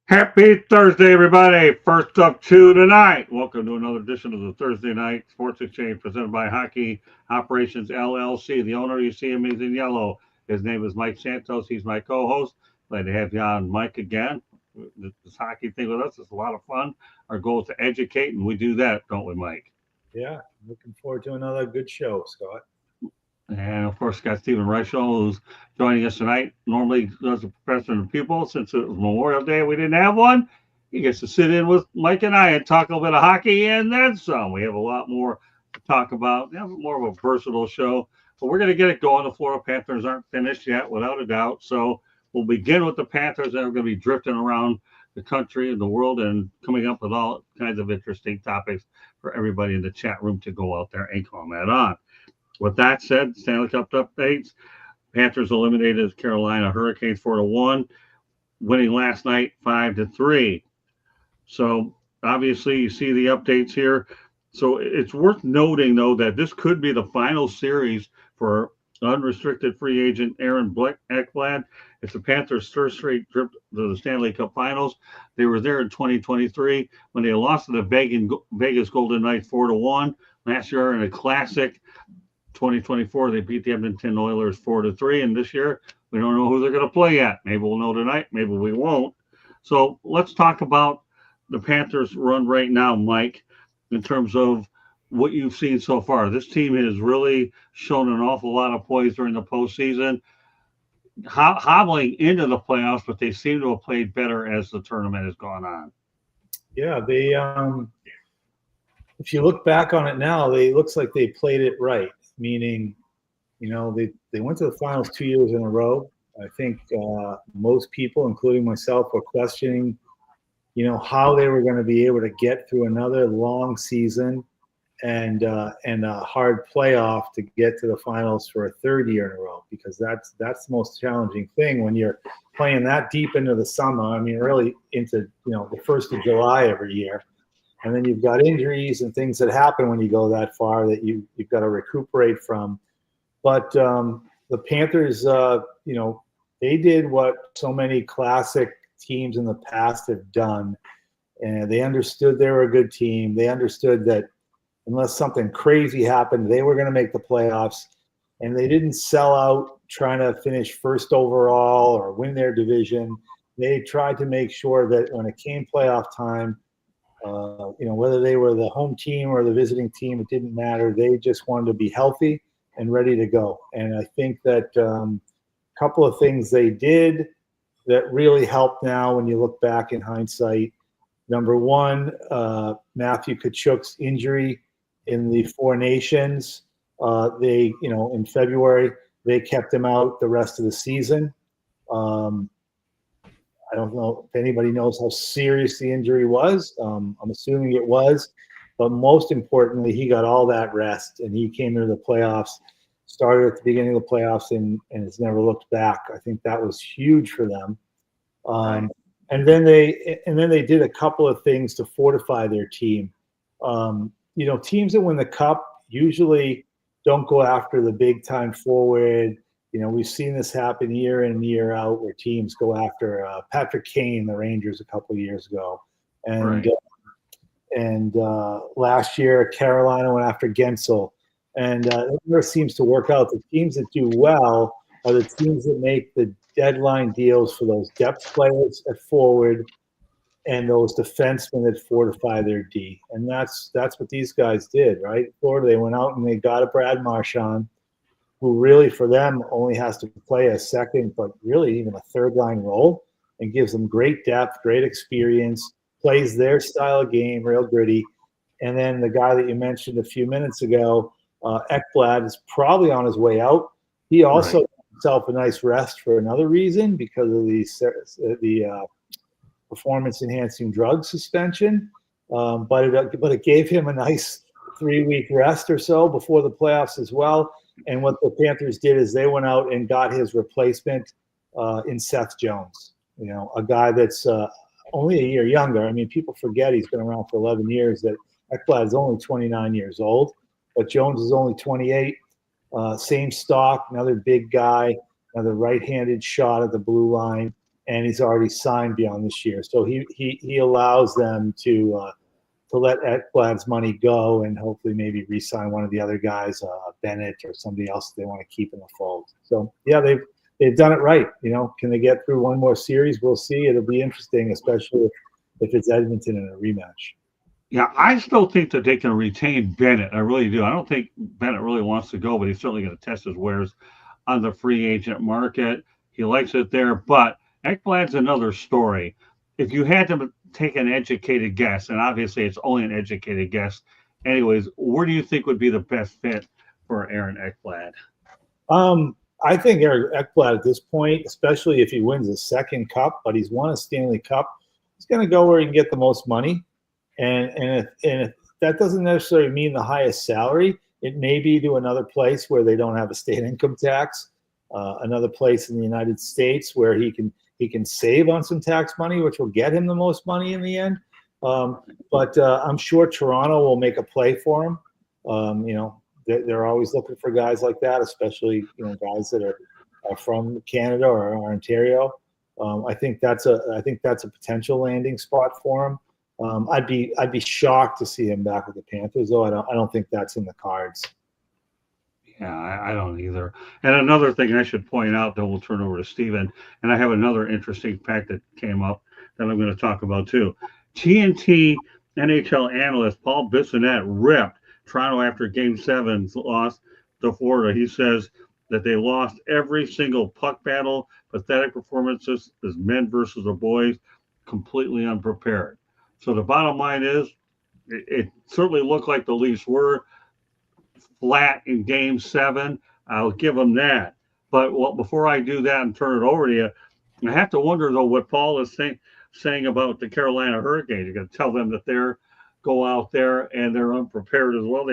Happy Thursday, everybody. First up to tonight. Welcome to another edition of the Thursday Night Sports Exchange presented by Hockey Operations LLC. The owner, you see him, is in yellow. His name is Mike Santos. He's my co-host. Glad to have you on, Mike, again. This hockey thing with us is a lot of fun. Our goal is to educate, and we do that, don't we, Mike? Yeah, looking forward to another good show, Scott. And of course, got Stephen Reichel, who's joining us tonight. Normally does a professor and pupil. Since it was Memorial Day, we didn't have one. He gets to sit in with Mike and I and talk a little bit of hockey and then some. We have a lot more to talk about. We have more of a versatile show, but we're going to get it going. The Florida Panthers aren't finished yet, without a doubt. So we'll begin with the Panthers, and we're going to be drifting around the country and the world and coming up with all kinds of interesting topics for everybody in the chat room to go out there and comment on. With that said, Stanley Cup updates. Panthers eliminated Carolina Hurricanes 4-1, winning last night 5-3. So obviously you see the updates here. So it's worth noting, though, that this could be the final series for unrestricted free agent Aaron Ekblad. It's the Panthers' third straight trip to the Stanley Cup Finals. They were there in 2023 when they lost to the Vegas Golden Knights 4-1 last year in a classic. 2024, they beat the Edmonton Oilers 4-3, and this year we don't know who they're going to play yet. Maybe we'll know tonight, maybe we won't. So let's talk about the Panthers' run right now, Mike, in terms of what you've seen so far. This team has really shown an awful lot of poise during the postseason, hobbling into the playoffs, but they seem to have played better as the tournament has gone on. Yeah, they. If you look back on it now, it looks like they played it right. Meaning, they went to the finals 2 years in a row. I think most people, including myself, were questioning, how they were going to be able to get through another long season and a hard playoff to get to the finals for a third year in a row, because that's the most challenging thing when you're playing that deep into the summer. I mean, really into the 1st of July every year. And then you've got injuries and things that happen when you go that far that you've got to recuperate from. But the Panthers, they did what so many classic teams in the past have done. And they understood they were a good team. They understood that unless something crazy happened, they were going to make the playoffs. And they didn't sell out trying to finish first overall or win their division. They tried to make sure that when it came playoff time, whether they were the home team or the visiting team, it didn't matter. They just wanted to be healthy and ready to go. And I think that a couple of things they did that really helped now when you look back in hindsight. Number one, Matthew Tkachuk's injury in the Four Nations. In February, they kept him out the rest of the season. I don't know if anybody knows how serious the injury was. I'm assuming it was. But most importantly, he got all that rest, and he came into the playoffs, started at the beginning of the playoffs, and has never looked back. I think that was huge for them. And then they did a couple of things to fortify their team. Teams that win the cup usually don't go after the big-time forward. We've seen this happen year in and year out where teams go after Patrick Kane, the Rangers, a couple of years ago. And last year, Carolina went after Gensel. And it never seems to work out. The teams that do well are the teams that make the deadline deals for those depth players at forward and those defensemen that fortify their D. And that's what these guys did, right? Florida, they went out and they got a Brad Marchand, who really for them only has to play a second, but really even a third line role, and gives them great depth, great experience, plays their style of game, real gritty. And then the guy that you mentioned a few minutes ago, Ekblad, is probably on his way out. He also got himself a nice rest for another reason because of the performance-enhancing drug suspension. But it gave him a nice 3-week rest or so before the playoffs as well. And what the Panthers did is they went out and got his replacement in Seth Jones, a guy that's only a year younger. I mean, people forget he's been around for 11 years, that Ekblad is only 29 years old, but Jones is only 28. Same stock, another big guy, another right-handed shot at the blue line. and he's already signed beyond this year. So he allows them to let Ekblad's money go and hopefully maybe re-sign one of the other guys, Bennett or somebody else they want to keep in the fold. So yeah, they've done it right. Can they get through one more series? We'll see. It'll be interesting, especially if it's Edmonton in a rematch. Yeah, I still think that they can retain Bennett. I really do. I don't think Bennett really wants to go, but he's certainly going to test his wares on the free agent market. He likes it there, but Ekblad's another story. If you had to take an educated guess, and obviously it's only an educated guess, anyways, where do you think would be the best fit for Aaron Ekblad? I think Aaron Ekblad at this point, especially if he wins a second cup, but he's won a Stanley Cup, he's going to go where he can get the most money. And if that doesn't necessarily mean the highest salary, it may be to another place where they don't have a state income tax, another place in the United States where he can save on some tax money, which will get him the most money in the end. But I'm sure Toronto will make a play for him. They're always looking for guys like that, especially guys that are from Canada or Ontario. I think that's a potential landing spot for him. I'd be shocked to see him back with the Panthers, though. I don't think that's in the cards. Yeah, I don't either. And another thing I should point out, then we'll turn over to Steven, and I have another interesting fact that came up that I'm going to talk about too. TNT NHL analyst Paul Bissonnette ripped Toronto after Game 7's loss to Florida. He says that they lost every single puck battle, pathetic performances as men versus the boys, completely unprepared. So the bottom line is, it certainly looked like the Leafs were flat in Game 7. I'll give them that. But before I do that and turn it over to you, I have to wonder, though, what Paul is saying about the Carolina Hurricanes. You're going to tell them that they're go out there and they're unprepared as well.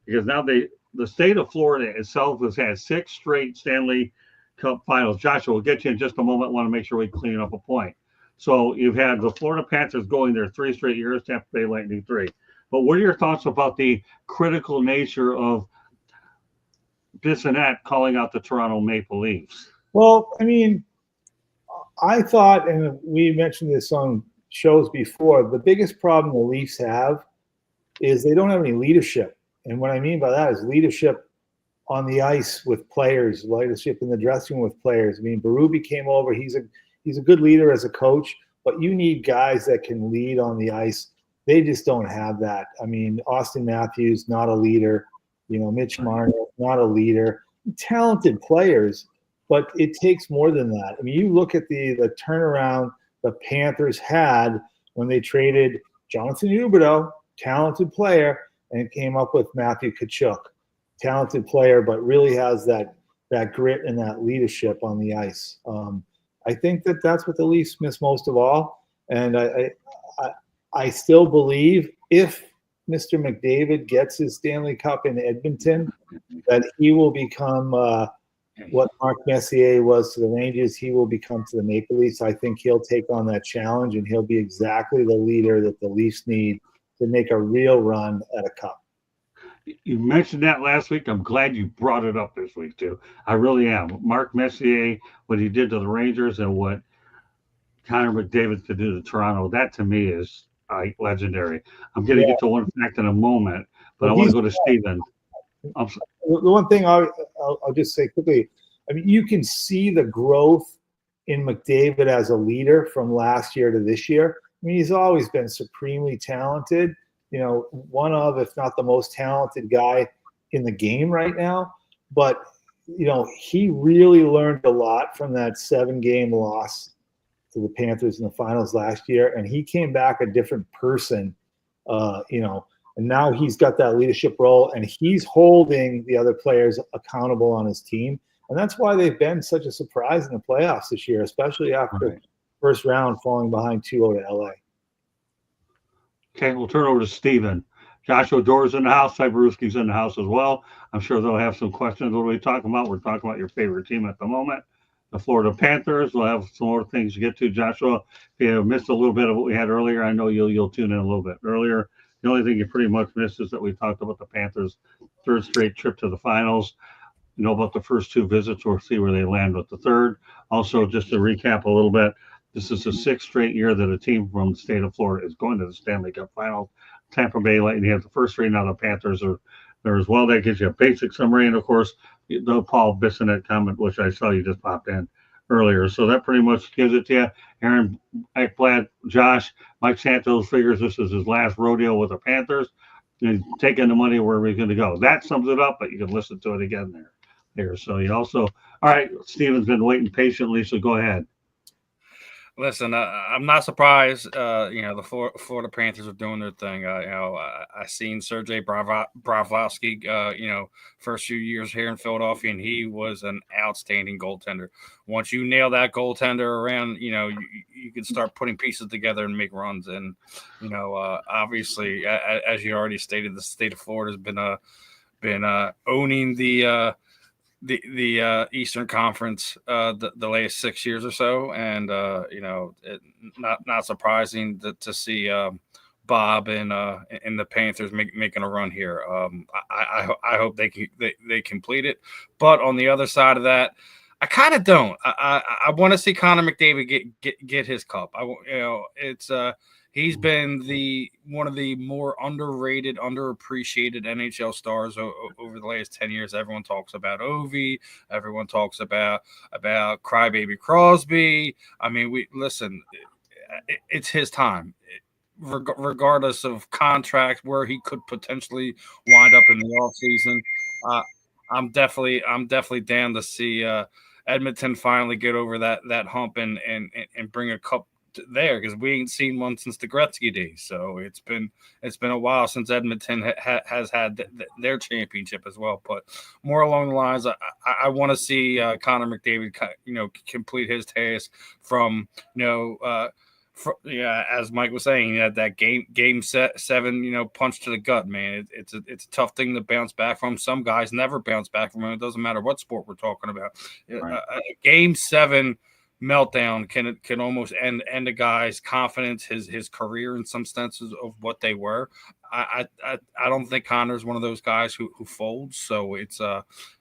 Because now the state of Florida itself has had 6 straight Stanley Cup finals. Joshua, we'll get you in just a moment. I want to make sure we clean up a point. So you've had the Florida Panthers going there 3 straight years, Tampa Bay Lightning 3. But what are your thoughts about the critical nature of Bissonnette calling out the Toronto Maple Leafs? Well, I mean, I thought, and we mentioned this on shows before, the biggest problem the Leafs have is they don't have any leadership. And what I mean by that is leadership on the ice with players, leadership in the dressing room with players. I mean, Berube came over. He's a good leader as a coach, but you need guys that can lead on the ice. They just don't have that. I mean, Austin Matthews, not a leader. Mitch Marner, not a leader. Talented players, but it takes more than that. I mean, you look at the turnaround the Panthers had when they traded Jonathan Huberdeau, talented player, and came up with Matthew Tkachuk, talented player, but really has that grit and that leadership on the ice. I think that's what the Leafs miss most of all. And I still believe if Mr. McDavid gets his Stanley Cup in Edmonton, that he will become what Mark Messier was to the Rangers. He will become to the Maple Leafs. I think he'll take on that challenge, and he'll be exactly the leader that the Leafs need to make a real run at a cup. You mentioned that last week. I'm glad you brought it up this week, too. I really am. Mark Messier, what he did to the Rangers and what Connor McDavid could do to Toronto, that to me is legendary. I'm going to get to one fact in a moment, but I want to go to Steven. The one thing I'll just say quickly, I mean, you can see the growth in McDavid as a leader from last year to this year. I mean, he's always been supremely talented, one of, if not the most talented guy in the game right now. But, he really learned a lot from that 7-game loss to the Panthers in the finals last year. And he came back a different person, and now he's got that leadership role, and he's holding the other players accountable on his team. And that's why they've been such a surprise in the playoffs this year, especially after first round falling behind 2-0 to LA. Okay, we'll turn over to Steven. Joshua Doerr's in the house. Cyberowski's in the house as well. I'm sure they'll have some questions. What are we talking about? We're talking about your favorite team at the moment, the Florida Panthers. We'll have some more things to get to. Joshua, if you missed a little bit of what we had earlier, I know you'll tune in a little bit earlier. The only thing you pretty much missed is that we talked about the Panthers' 3rd straight trip to the finals. You know about the first two visits. We'll see where they land with the third. Also, just to recap a little bit, this is the sixth straight year that a team from the state of Florida is going to the Stanley Cup Finals. Tampa Bay Lightning have the first three. Now the Panthers are there as well. That gives you a basic summary, and of course, the Paul Bissonnette comment, which I saw you just popped in earlier. So that pretty much gives it to you. Aaron Ekblad, Josh, Mike Santos figures this is his last rodeo with the Panthers. And taking the money where we're going to go. That sums it up, but you can listen to it again there. So you also, all right, Steven's been waiting patiently, so go ahead. Listen, I'm not surprised. The Florida Panthers are doing their thing. I seen Sergei Bravlovsky. First few years here in Philadelphia, and he was an outstanding goaltender. Once you nail that goaltender around, you can start putting pieces together and make runs. And obviously, as you already stated, the state of Florida has been owning the Eastern Conference the last 6 years or so, and not surprising to see Bob and the Panthers making a run here. I hope they complete it, but on the other side of that, I kind of don't. I want to see Connor McDavid get his cup. It's he's been one of the more underrated, underappreciated NHL stars over the last 10 years. Everyone talks about Ovi. Everyone talks about Crybaby Crosby. I mean, it's his time. Regardless of contract, where he could potentially wind up in the offseason. I'm definitely down to see Edmonton finally get over that hump and bring a cup there, because we ain't seen one since the Gretzky days. So it's been a while since Edmonton has had their championship as well. But more along the lines, I want to see Connor McDavid, complete his task from as Mike was saying, that game 7, punch to the gut, man. It's a tough thing to bounce back from. Some guys never bounce back from it. It doesn't matter what sport we're talking about. Right. Game 7 meltdown can almost end a guy's confidence, his career in some senses of what they were. I don't think Connor's one of those guys who folds. So it's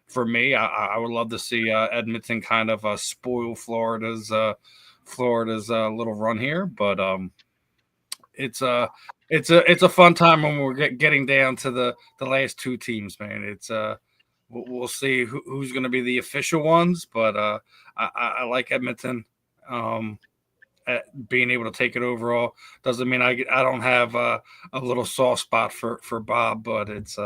for me, I would love to see Edmonton kind of spoil Florida's little run here, but it's a fun time when we're getting down to the last two teams, man. It's we'll see who's going to be the official ones, but I like Edmonton being able to take it overall. Doesn't mean I don't have a little soft spot for Bob, but it's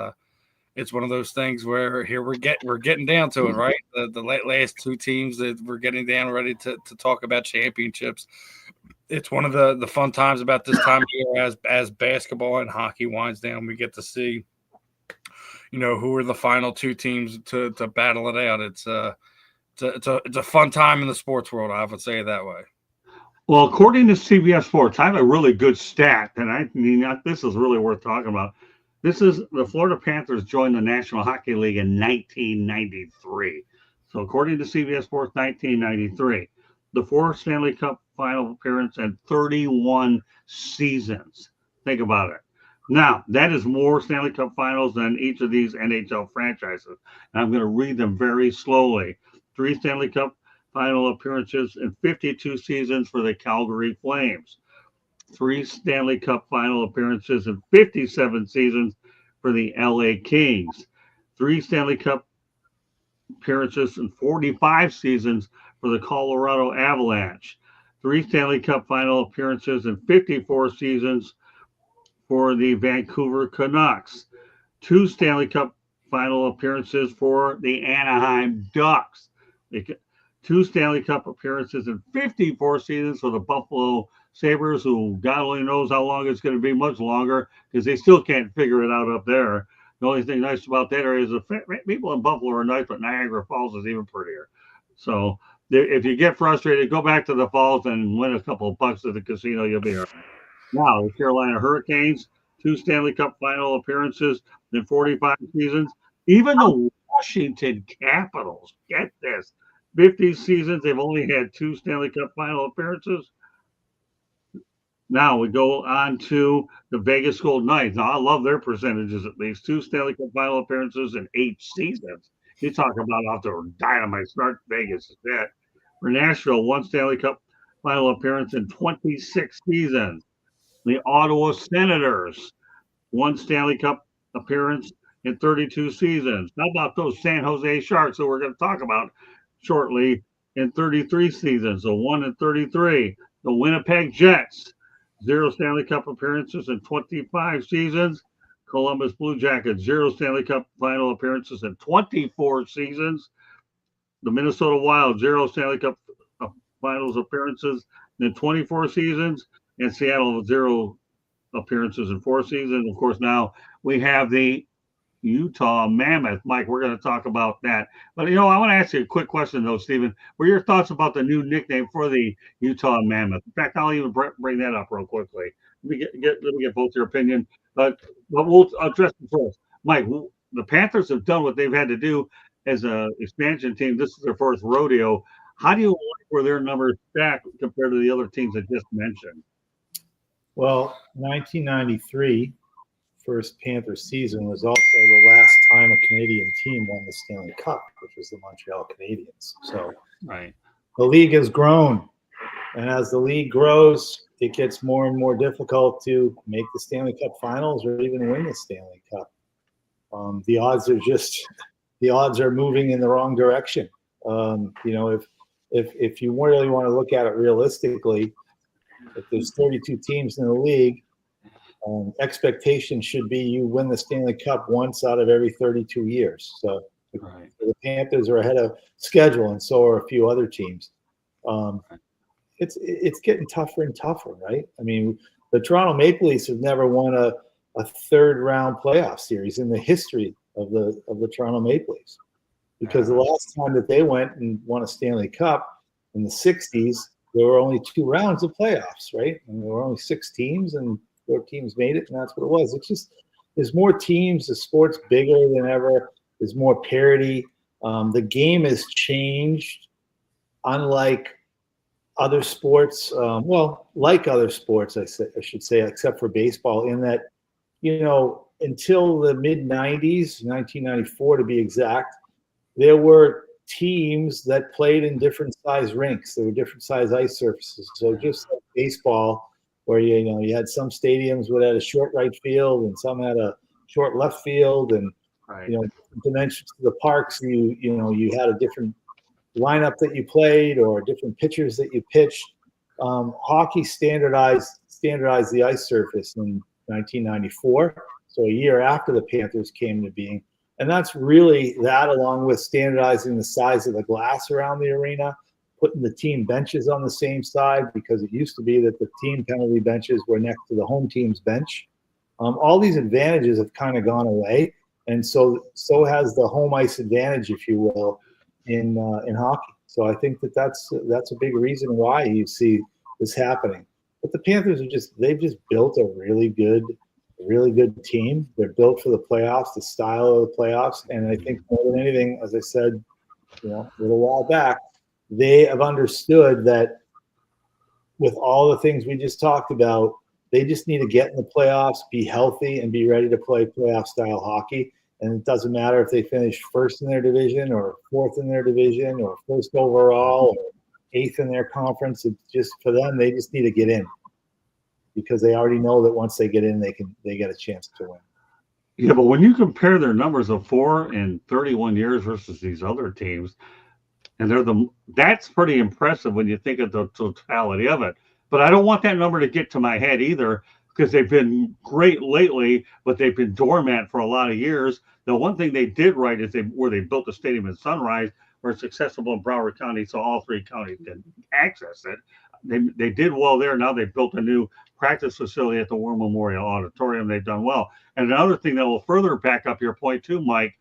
one of those things where here we're getting down to it, right? The last two teams that we're getting down ready to talk about championships. It's one of the fun times about this time of year as basketball and hockey winds down. We get to see, who are the final two teams to battle it out. It's a fun time in the sports world. I would say it that way. Well, according to CBS Sports, I have a really good stat, and this is really worth talking about. This is the Florida Panthers joined the National Hockey League in 1993. So according to CBS Sports, 1993, the 4 Stanley Cup final appearance and 31 seasons. Think about it. Now, that is more Stanley Cup finals than each of these NHL franchises. And I'm going to read them very slowly. 3 Stanley Cup final appearances and 52 seasons for the Calgary Flames. 3 Stanley Cup final appearances and 57 seasons for the LA Kings. 3 Stanley Cup appearances and 45 seasons for the Colorado Avalanche. 3 Stanley Cup final appearances and 54 seasons for the Vancouver Canucks. 2 Stanley Cup final appearances for the Anaheim Ducks. 2 Stanley Cup appearances and 54 seasons for the Buffalo Sabres, who God only knows how long it's going to be, much longer, because they still can't figure it out up there. The only thing nice about that area is the people in Buffalo are nice, but Niagara Falls is even prettier. So if you get frustrated, go back to the Falls and win a couple of bucks at the casino. You'll be all right. Now, the Carolina Hurricanes, 2 Stanley Cup final appearances in 45 seasons. Even the Washington Capitals, get this, 50 seasons, they've only had 2 Stanley Cup final appearances. Now we go on to the Vegas Golden Knights. Now, I love their percentages at least. 2 Stanley Cup final appearances in 8 seasons. You talk about out there dynamite start. Vegas is that. For Nashville, one Stanley Cup final appearance in 26 seasons. The Ottawa Senators, one Stanley Cup appearance in 32 seasons. How about those San Jose Sharks that we're going to talk about shortly in 33 seasons? So 1 in 33. The Winnipeg Jets, 0 Stanley Cup appearances in 25 seasons. Columbus Blue Jackets, 0 Stanley Cup final appearances in 24 seasons. The Minnesota Wild, 0 Stanley Cup finals appearances in 24 seasons. And Seattle, 0 appearances in 4 seasons. Of course, now we have the Utah Mammoth. Mike, we're going to talk about that. But, I want to ask you a quick question, though, Stephen. What are your thoughts about the new nickname for the Utah Mammoth? In fact, I'll even bring that up real quickly. Let me get both your opinion. But we'll address it first. Mike, the Panthers have done what they've had to do as an expansion team. This is their first rodeo. How do you like where their numbers stack compared to the other teams I just mentioned? Well, 1993, first Panthers season, was also the last time a Canadian team won the Stanley Cup, which was the Montreal Canadiens. So right. The league has grown. And as the league grows, it gets more and more difficult to make the Stanley Cup finals or even win the Stanley Cup. The odds are moving in the wrong direction. If you really want to look at it realistically, if there's 32 teams in the league, expectation should be you win the Stanley Cup once out of every 32 years. So the Panthers are ahead of schedule, and so are a few other teams. It's getting tougher and tougher, right? I mean, the Toronto Maple Leafs have never won a third-round playoff series in the history of the Toronto Maple Leafs, because the last time that they went and won a Stanley Cup in the 60s, there were only 2 rounds of playoffs, right? And there were only 6 teams, and 4 teams made it, and that's what it was. It's just there's more teams. The sport's bigger than ever. There's more parity. The game has changed, unlike other sports. Like other sports, I should say, except for baseball, in that, until the mid-'90s, 1994 to be exact, there were teams that played in different size rinks. There were different size ice surfaces. So just like baseball, where you had some stadiums that had a short right field and some had a short left field, and dimensions to the parks. You had a different lineup that you played or different pitchers that you pitched. Hockey standardized the ice surface in 1994, so a year after the Panthers came into being. And that's really that, along with standardizing the size of the glass around the arena, putting the team benches on the same side, because it used to be that the team penalty benches were next to the home team's bench. All these advantages have kind of gone away, and so has the home ice advantage, if you will, in hockey. So I think that's a big reason why you see this happening. But the Panthers they've just built a really good team. They're built for the playoffs, the style of the playoffs, and I think more than anything, as I said, a little while back, they have understood that with all the things we just talked about, they just need to get in the playoffs, be healthy, and be ready to play playoff-style hockey. And it doesn't matter if they finish first in their division or fourth in their division or first overall or eighth in their conference. It's just, for them, they just need to get in, because they already know that once they get in, they get a chance to win. Yeah, but when you compare their numbers of 4 and 31 years versus these other teams, and that's pretty impressive when you think of the totality of it. But I don't want that number to get to my head either, because they've been great lately, but they've been dormant for a lot of years. The one thing they did right is they built a stadium in Sunrise, where it's accessible in Broward County, so all 3 counties can access it. They did well there. Now they've built a new practice facility at the War Memorial Auditorium. They've done well. And another thing that will further back up your point too, Mike,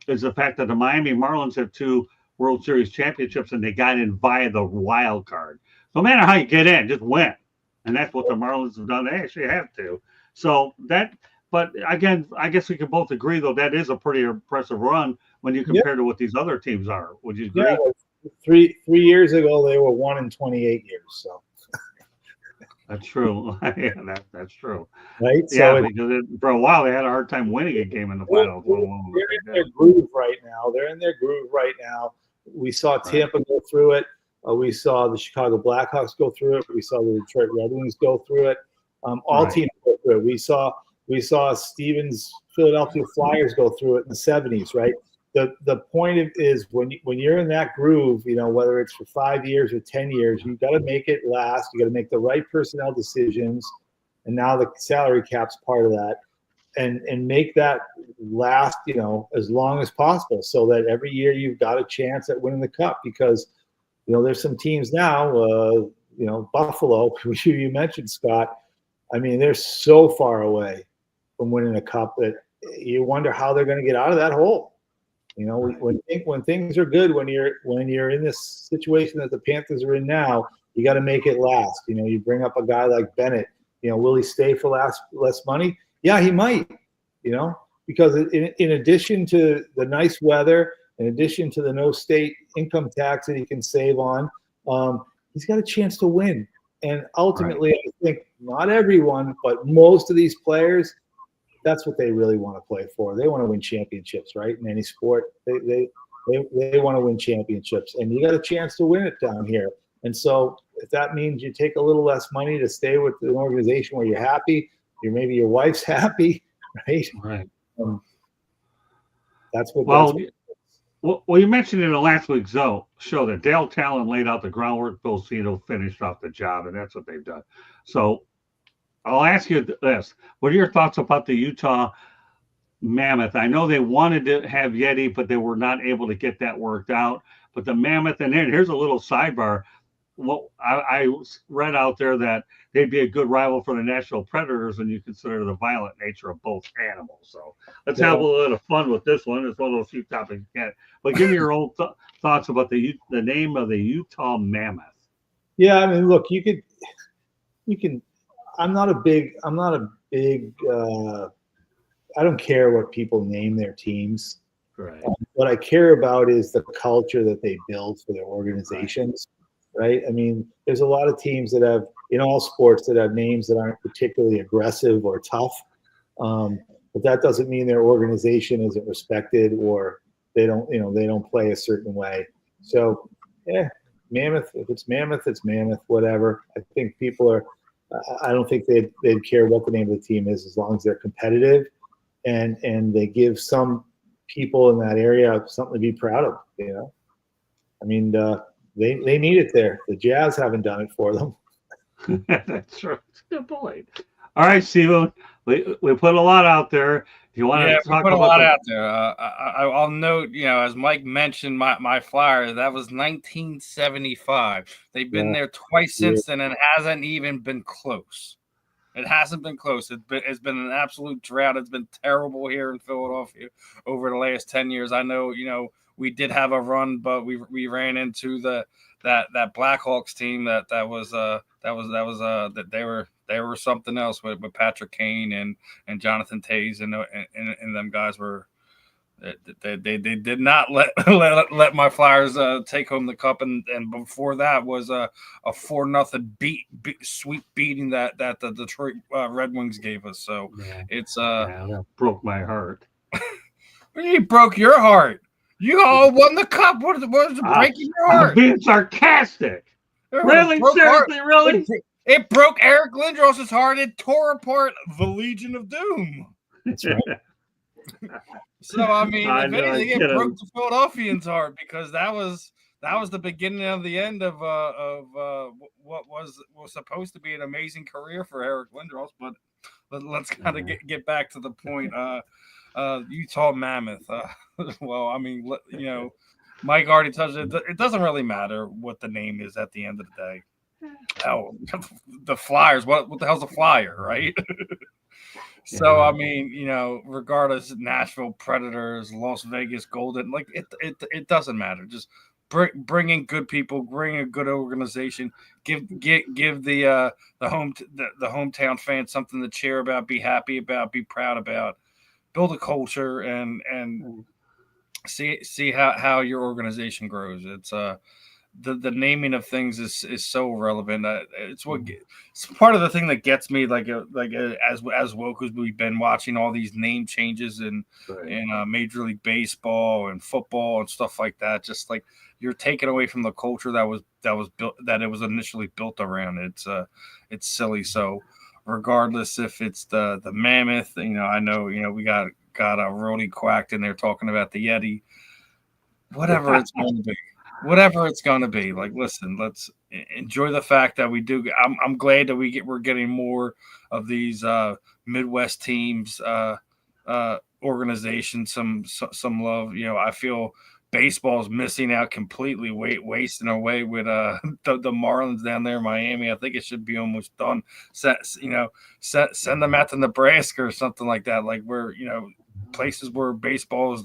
is the fact that the Miami Marlins have 2 World Series championships, and they got in via the wild card. No matter how you get in, just win. And that's what the Marlins have done. They actually have to. But again, I guess we can both agree, though, that is a pretty impressive run when you compare to what these other teams are. Would you agree? Yeah, 3 years ago, they were 1 in 28 years. So That's true. Yeah, that's true. right? So Yeah, because for a while they had a hard time winning a game in the they're finals, let alone what in they their did. groove right now. They're in their groove right now. We saw Right. Tampa go through it. We saw the Chicago Blackhawks go through it. We saw the Detroit Red Wings go through it. All Right. teams go through it. We saw Stevens Philadelphia Flyers go through it in the '70s, right? The point is when you're in that groove, whether it's for 5 years or 10 years, you got to make it last. You got to make the right personnel decisions, and now the salary cap's part of that, and make that last, as long as possible, so that every year you've got a chance at winning the cup. Because there's some teams now, Buffalo, which you mentioned, Scott. I mean, they're so far away from winning a cup that you wonder how they're going to get out of that hole. Right. When things are good, when you're in this situation that the Panthers are in now, you got to make it last. You bring up a guy like Bennett. Will he stay for less money? Yeah, he might. Because in addition to the nice weather, in addition to the no state income tax that he can save on, he's got a chance to win. And Right. ultimately, I think not everyone, but most of these players, that's what they really want to play for. They want to win championships, right? In any sport, they want to win championships, and you got a chance to win it down here. And so, if that means you take a little less money to stay with an organization where you're happy, maybe your wife's happy, right? Right. Um, that's what that's. Well, well, you mentioned in the last week's show that Dale Talon laid out the groundwork. Bill Cito finished off the job, and that's what they've done. So I'll ask you this: what are your thoughts about the Utah Mammoth? I know they wanted to have Yeti, but they were not able to get that worked out. But the Mammoth, and then here's a little sidebar. Well, I read out there that they'd be a good rival for the National Predators when you consider the violent nature of both animals. So let's have a Yeah, little fun with this one. It's one of those few topics you can't. But give me your own thoughts about the name of the Utah Mammoth. yeah. I mean, look, you can. I'm not a big. I don't care what people name their teams. Right, What I care about is the culture that they build for their right, organizations, right? I mean, there's a lot of teams that have, in all sports, that have names that aren't particularly aggressive or tough. But that doesn't mean their organization isn't respected, or they don't play a certain way. So, yeah, Mammoth. If it's Mammoth, it's Mammoth. Whatever. I think people are. I don't think they'd care what the name of the team is, as long as they're competitive, and they give some people in that area something to be proud of. I mean, they need it there. The Jazz haven't done it for them. that's true. That's a good point. All right, Steven, we put a lot out there. Do you Yeah, want to we talk put a about lot the out there. I'll note, as Mike mentioned, my Flyer, that was 1975. They've been Yeah, there twice yeah, since then, and it hasn't even been close. It hasn't been close. It's been an absolute drought. It's been terrible here in Philadelphia over the last 10 years. I know, we did have a run, but we ran into that Blackhawks team that they were something else with Patrick Kane and Jonathan Tays and them guys were. They did not let my Flyers take home the cup, and before that was a 4-0 sweep beating that the Detroit Red Wings gave us. So yeah, it's yeah, that broke my heart. it broke your heart. You all won the cup. What is I, breaking your I'm heart? being sarcastic. It would have Really? broke heart. Seriously? Really? It broke Eric Lindros's heart. It tore apart the Legion of Doom. that's right. So I mean, I if know. I anything, it get broke him. the Philadelphians' heart, because that was the beginning of the end of what was supposed to be an amazing career for Eric Lindros. But let's kind of Yeah. get back to the point. Utah Mammoth. Well, I mean, Mike already touched it. It doesn't really matter what the name is at the end of the day. Hell, the Flyers. What the hell's a Flyer, right? So I Yeah. mean, regardless, Nashville Predators, Las Vegas Golden, like it doesn't matter. Just bring in good people, bring a good organization, give the hometown fans something to cheer about, be happy about, be proud about, build a culture, and see how your organization grows. It's the naming of things is so relevant. It's part of the thing that gets me as woke as we've been watching all these name changes in Major League Baseball and football and stuff like that. Just like you're taking away from the culture that was built, that it was initially built around. It's silly. So regardless if it's the mammoth, I know we got a Rody quacked in there talking about the Yeti. Whatever it's going to be. Whatever it's going to be, like, listen, let's enjoy the fact that we do. I'm glad that we're getting more of these Midwest teams, organizations, some love. I feel baseball's missing out completely, wasting away with the Marlins down there in Miami. I think it should be almost done. Send them out to Nebraska or something like that, like where places where baseball is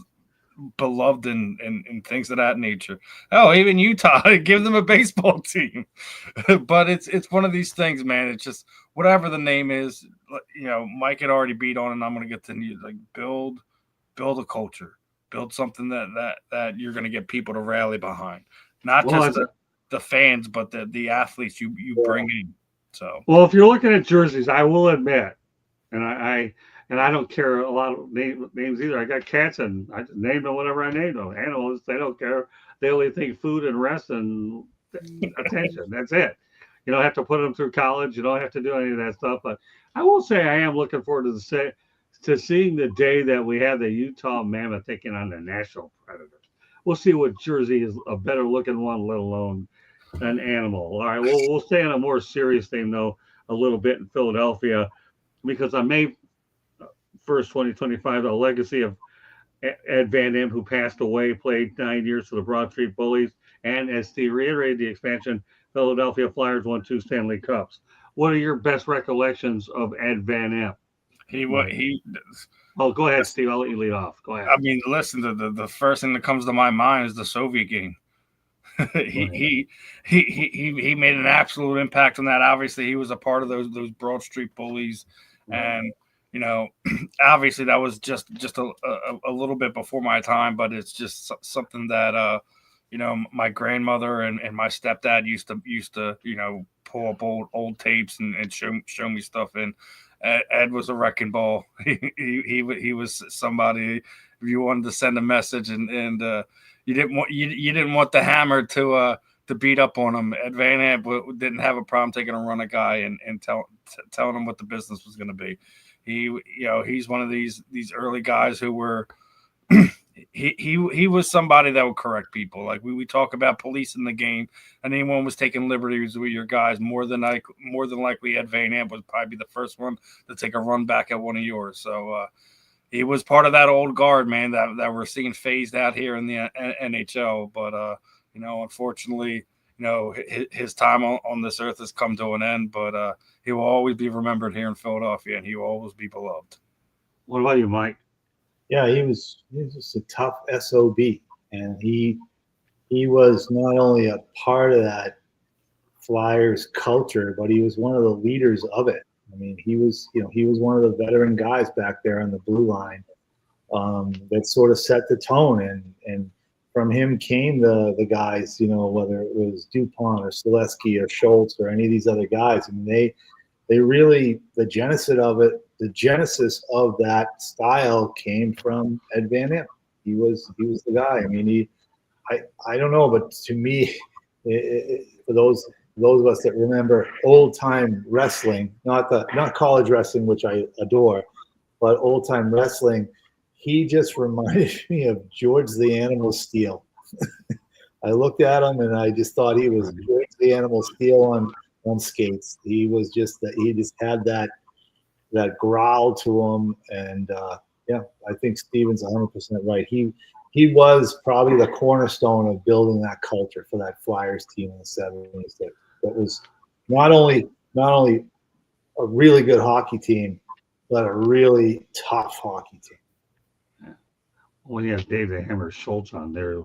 beloved and things of that nature. Oh, even Utah, give them a baseball team. But it's one of these things, man. It's just whatever the name is. Mike had already beat on, and I'm going to get to like build a culture, build something that you're going to get people to rally behind, not just the fans, but the athletes you bring in. So, well, if you're looking at jerseys, I will admit, and I don't care a lot of names either. I got cats, and I just name them whatever I name them. Animals, they don't care. They only think food and rest and attention. That's it. You don't have to put them through college. You don't have to do any of that stuff. But I will say I am looking forward to seeing the day that we have the Utah Mammoth taking on the National Predators. We'll see what jersey is a better looking one, let alone an animal. All right, we'll stay on a more serious thing, though, a little bit in Philadelphia, because on May 1st, 2025, the legacy of Ed Van Dam, who passed away, played 9 years for the Broad Street Bullies, and as Steve reiterated the expansion, Philadelphia Flyers won 2 Stanley Cups. What are your best recollections of Ed Van Dam? Oh, go ahead, Steve. I'll let you lead off. Go ahead. I mean, listen, the first thing that comes to my mind is the Soviet game. he made an absolute impact on that. Obviously, he was a part of those Broad Street Bullies, and obviously that was just a little bit before my time, but it's just something that my grandmother and my stepdad used to pull up old tapes and show me stuff. And Ed was a wrecking ball. He was somebody. If you wanted to send a message and you didn't want the hammer to beat up on him, Ed Van Dam didn't have a problem taking a run a guy and telling him what the business was going to be. He's one of these early guys who were he was somebody that would correct people. Like we talk about policing the game, and anyone was taking liberties with your guys, more than likely Ed Van Dam would probably be the first one to take a run back at one of yours. So he was part of that old guard, man, that we're seeing phased out here in the NHL. But unfortunately, his time on this earth has come to an end. But he will always be remembered here in Philadelphia, and he will always be beloved. What about you, Mike? Yeah, he was just a tough SOB, and he was not only a part of that Flyers culture, but he was one of the leaders of it. I mean, he was one of the veteran guys back there on the blue line that sort of set the tone, and from him came the guys, whether it was DuPont or Selesky or Schultz or any of these other guys. I mean, they really, the genesis of that style came from Ed Van Dam. He was the guy. I mean, I don't know, but to me, for those of us that remember old time wrestling, not college wrestling, which I adore, but old time wrestling, he just reminded me of George the Animal Steel. I looked at him and I just thought he was George the Animal Steel on skates. He was he just had that growl to him, and I think Steven's 100% right. He was probably the cornerstone of building that culture for that Flyers team in the 70s. That was not only a really good hockey team, but a really tough hockey team. When you have Dave the Hammer Schultz on there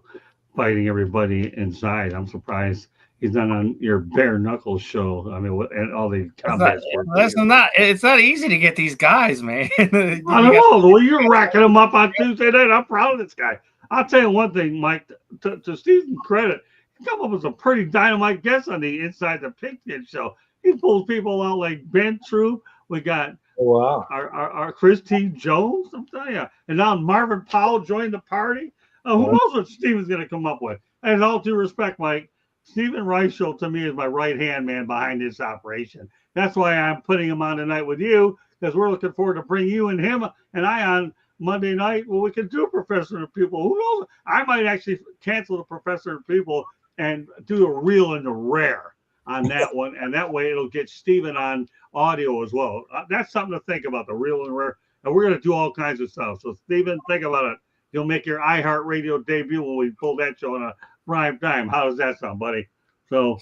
fighting everybody inside, I'm surprised he's not on your bare knuckles show. I mean, and all the combat sports. It's not easy to get these guys, man. I don't know. The way you're racking them up on Tuesday night, I'm proud of this guy. I'll tell you one thing, Mike. To Steve's credit, come up with some pretty dynamite guests on the Inside the Pigskin show. He pulls people out like Ben Troop. We got Wow. our Chris T. Jones, I'm telling you. And now Marvin Powell joined the party. Who knows what Steven's going to come up with? And all due respect, Mike, Steven Reichel to me is my right-hand man behind this operation. That's why I'm putting him on tonight with you, because we're looking forward to bring you and him and I on Monday night. Well, we can do Professor and People. Who knows? I might actually cancel the Professor and People and do a real and the rare on that one. And that way it'll get Steven on audio as well. That's something to think about, the real and rare. And we're going to do all kinds of stuff. So, Steven, think about it. You'll make your iHeartRadio debut when we pull that show on a prime time. How does that sound, buddy? So,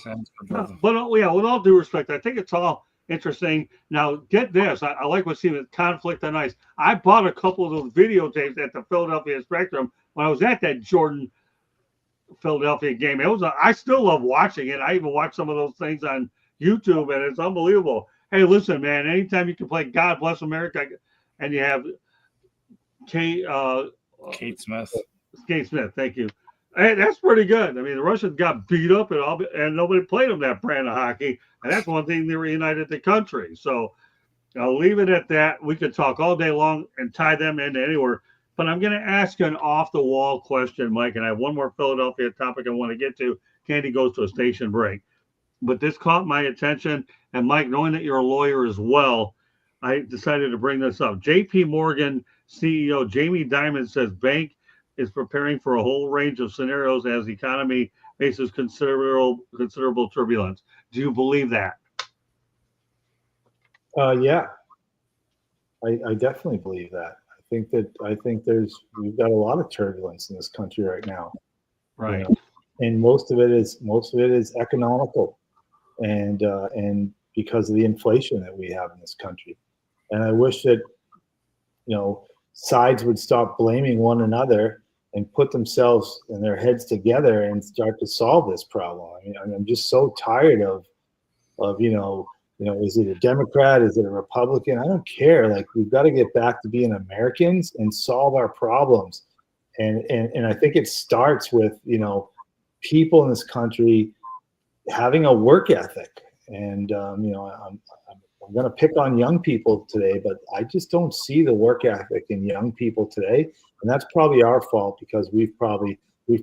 but yeah, with all due respect, I think it's all interesting. Now, get this. I like what Steven, Conflict on Ice. I bought a couple of those videotapes at the Philadelphia Spectrum when I was at that Jordan Philadelphia game. I still love watching it. I even watch some of those things on YouTube, and it's unbelievable. Hey, listen, man, anytime you can play God Bless America and you have Kate Smith. Kate Smith, thank you. Hey, that's pretty good. I mean, the Russians got beat up and nobody played them that brand of hockey. And that's one thing they reunited the country. So I'll leave it at that. We could talk all day long and tie them into anywhere. But I'm going to ask you an off-the-wall question, Mike, and I have one more Philadelphia topic I want to get to. Candy goes to a station break. But this caught my attention. And, Mike, knowing that you're a lawyer as well, I decided to bring this up. J.P. Morgan CEO Jamie Dimon says bank is preparing for a whole range of scenarios as the economy faces considerable turbulence. Do you believe that? Yeah, I definitely believe that. I think we've got a lot of turbulence in this country right now. Right. You know? And most of it is economical, and because of the inflation that we have in this country. And I wish that, sides would stop blaming one another and put themselves and their heads together and start to solve this problem. I mean, I'm just so tired of is it a Democrat? Is it a Republican? I don't care. Like, we've got to get back to being Americans and solve our problems. And I think it starts with, people in this country having a work ethic. And, I'm going to pick on young people today, but I just don't see the work ethic in young people today. And that's probably our fault, because we've probably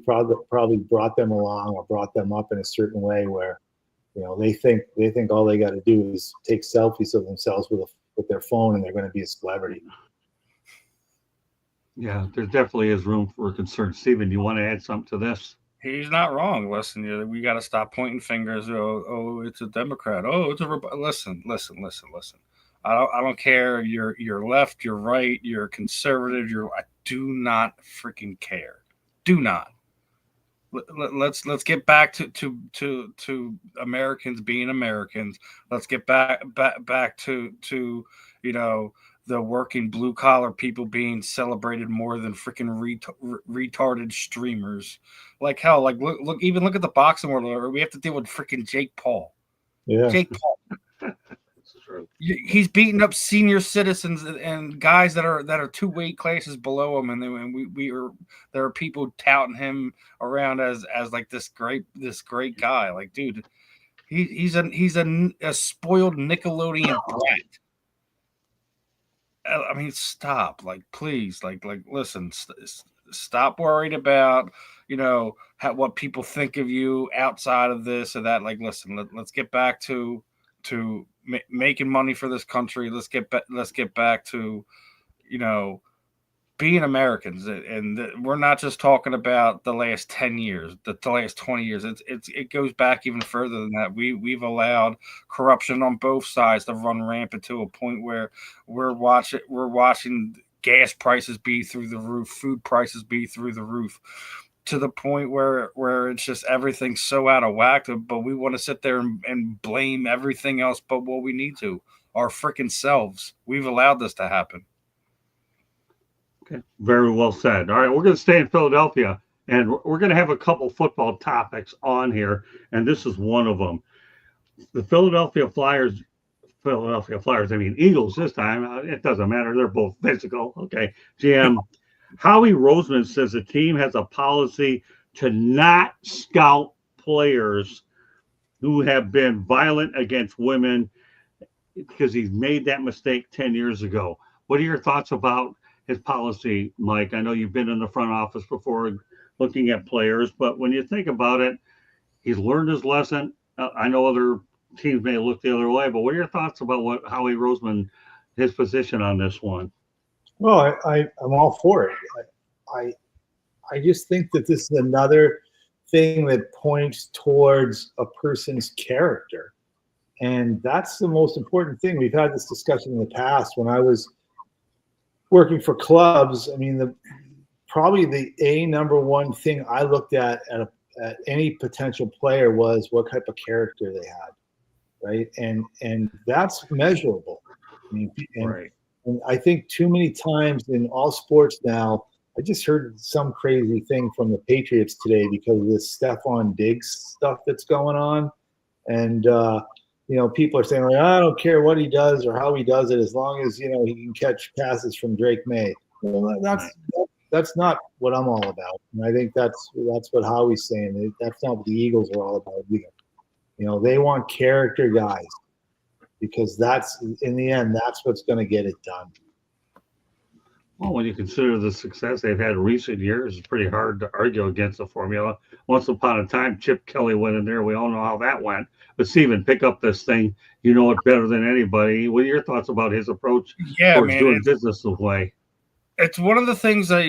brought them along or brought them up in a certain way where, they think all they got to do is take selfies of themselves with their phone and they're going to be a celebrity. Yeah, there definitely is room for concern. Steven, you want to add something to this? He's not wrong. Listen, we got to stop pointing fingers. Oh, it's a Democrat. Oh, it's a listen. I don't care. You're left. You're right. You're conservative. I do not freaking care. Do not. Let's get back to Americans being Americans. Let's get back to the working blue collar people being celebrated more than freaking retarded streamers. Like hell, like look at the boxing world. We have to deal with freaking Jake Paul. Yeah, Jake Paul. He's beating up senior citizens and guys that are 2 weight classes below him, and there are people touting him around as like this great guy. Like, dude, he's a spoiled Nickelodeon brat. I mean, stop. Like, please, like, listen. Stop worried about what people think of you outside of this or that. Like, listen, let's get back to making money for this country. Let's get back to being Americans, and we're not just talking about the last 10 years, the last 20 years. It goes back even further than that. We've allowed corruption on both sides to run rampant to a point where we're watching gas prices be through the roof, food prices be through the roof, to the point where it's just everything's so out of whack. But we want to sit there and blame everything else but what we need to, our freaking selves. We've allowed this to happen. Okay, very well said. All right, we're going to stay in Philadelphia, and we're going to have a couple football topics on here, and this is one of them. The Philadelphia Flyers, I mean Eagles this time. It doesn't matter. They're both physical. Okay, GM Howie Roseman says the team has a policy to not scout players who have been violent against women because he's made that mistake 10 years ago. What are your thoughts about his policy, Mike? I know you've been in the front office before looking at players, but when you think about it, he's learned his lesson. I know other teams may look the other way, but what are your thoughts about what Howie Roseman, his position on this one? Well, I'm all for it. I just think that this is another thing that points towards a person's character. And that's the most important thing. We've had this discussion in the past when I was working for clubs. I mean, probably the number one thing I looked at any potential player was what type of character they had, right? And that's measurable. I mean, Right. and I think too many times in all sports now, I just heard some crazy thing from the Patriots today because of this Stephon Diggs stuff that's going on. And, people are saying, like, I don't care what he does or how he does it as long as, he can catch passes from Drake May. Well, that's not what I'm all about. And I think that's what Howie's saying. That's not what the Eagles are all about either. They want character guys because that's, in the end, that's what's going to get it done. Well, when you consider the success they've had in recent years, it's pretty hard to argue against the formula. Once upon a time, Chip Kelly went in there. We all know how that went. But Steven, pick up this thing. You know it better than anybody. What are your thoughts about his approach towards doing business the way? It's one of the things that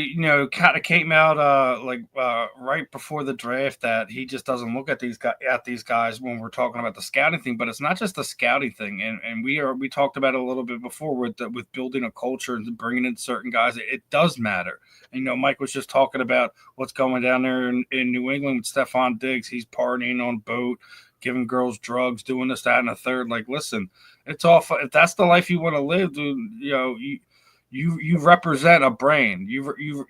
kind of came out right before the draft that he just doesn't look at these guys when we're talking about the scouting thing. But it's not just the scouting thing, and we talked about it a little bit before with building a culture and bringing in certain guys. It does matter. And, Mike was just talking about what's going down there in New England with Stephon Diggs. He's partying on boat, giving girls drugs, doing this, that, and the third. Like, listen, it's all fun. If that's the life you want to live, dude, you represent a brand. You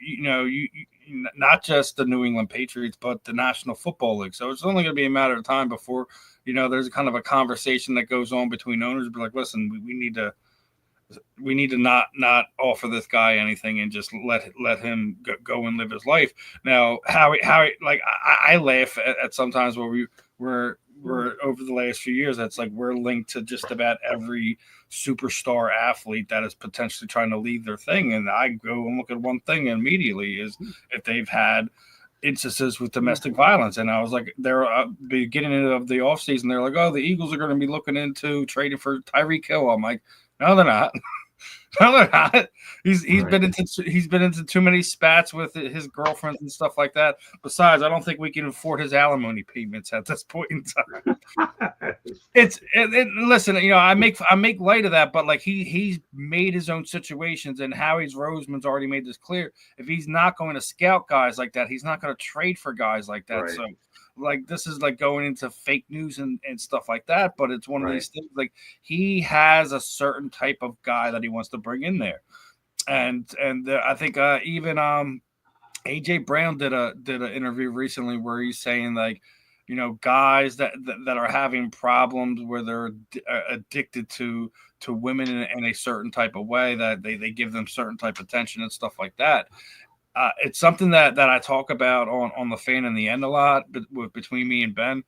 not just the New England Patriots, but the National Football League. So it's only going to be a matter of time before there's kind of a conversation that goes on between owners. Be like, listen, we need to not offer this guy anything and just let him go and live his life. Now, Howie, like I laugh at sometimes where we're over the last few years. That's like we're linked to just about every superstar athlete that is potentially trying to leave their thing. And I go and look at one thing immediately is if they've had instances with domestic violence. And I was like, they're beginning of the offseason. They're like, oh, the Eagles are going to be looking into trading for Tyreek Hill. I'm like, no, they're not. No, they're not. He's been into too many spats with his girlfriends and stuff like that. Besides, I don't think we can afford his alimony payments at this point in time. Listen, I make light of that, but like he's made his own situations, and Howie Roseman's already made this clear. If he's not going to scout guys like that, he's not going to trade for guys like that. Right. So, like, this is like going into fake news and stuff like that, but it's one of these things. Like, he has a certain type of guy that he wants to bring in there, and I think even AJ Brown did an interview recently where he's saying like, guys that are having problems where they're addicted to women in a certain type of way, that they give them certain type of attention and stuff like that. It's something that I talk about on the Fan in the End a lot, but between me and Ben.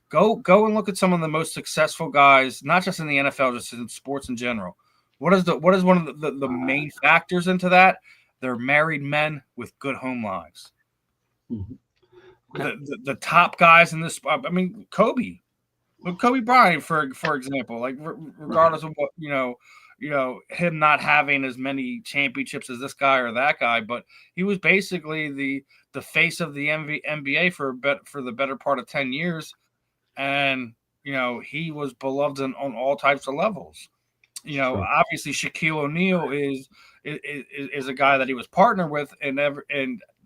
Go and look at some of the most successful guys, not just in the NFL, just in sports in general. What is one of the main factors into that? They're married men with good home lives. Mm-hmm. Okay. The top guys in this, I mean, Kobe Bryant, for example, like regardless of what, him not having as many championships as this guy or that guy, but he was basically the face of the NBA for the better part of 10 years. And, he was beloved on all types of levels. Obviously Shaquille O'Neal is a guy that he was partnered with, and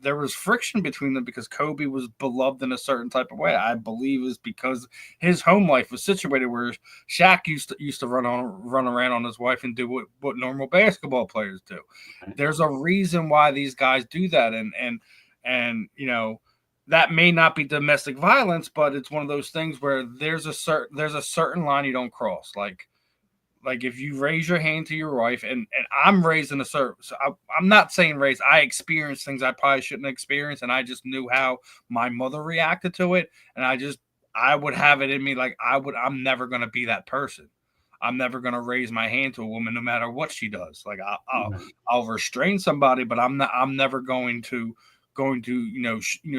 there was friction between them because Kobe was beloved in a certain type of way. I believe is because his home life was situated where Shaq used to run around on his wife and do what normal basketball players do. There's a reason why these guys do that, and that may not be domestic violence, but it's one of those things where there's a certain line you don't cross. Like if you raise your hand to your wife, and I'm raised in a certain, so I'm not saying raised. I experienced things I probably shouldn't experience, and I just knew how my mother reacted to it, and I would have it in me like I'm never gonna be that person. I'm never gonna raise my hand to a woman, no matter what she does. Like I'll restrain somebody, but I'm never going to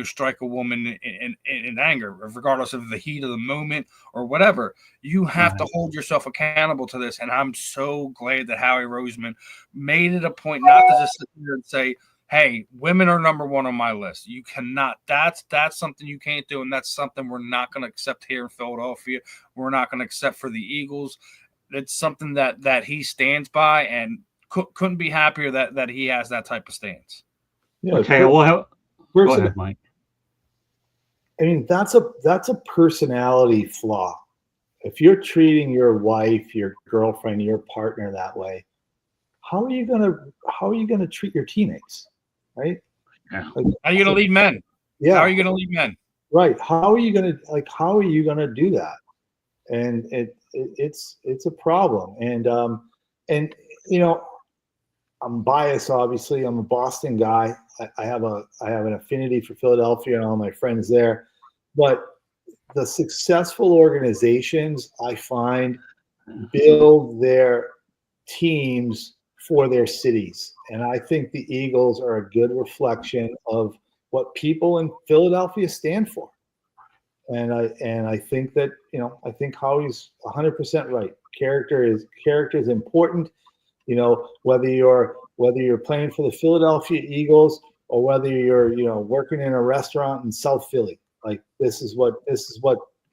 strike a woman in anger, regardless of the heat of the moment or whatever. You have to hold yourself accountable to this. And I'm so glad that Howie Roseman made it a point not to just sit there and say, hey, women are number one on my list. You cannot, that's something you can't do. And that's something we're not going to accept here in Philadelphia. We're not going to accept for the Eagles. It's something that he stands by, and couldn't be happier that he has that type of stance. Yeah, okay, go ahead, Mike. I mean, that's a personality flaw. If you're treating your wife, your girlfriend, your partner that way, how are you gonna treat your teammates, right? Yeah. Like, how are you gonna lead men? Yeah. How are you gonna lead men? Right. How are you gonna do that? And it's a problem. And I'm biased, obviously. I'm a Boston guy. I have an affinity for Philadelphia and all my friends there. But the successful organizations, I find, build their teams for their cities. And I think the Eagles are a good reflection of what people in Philadelphia stand for. And I think that, I think Howie's 100% right. Character is important. Whether you're playing for the Philadelphia Eagles or whether you're working in a restaurant in South Philly. Like this is what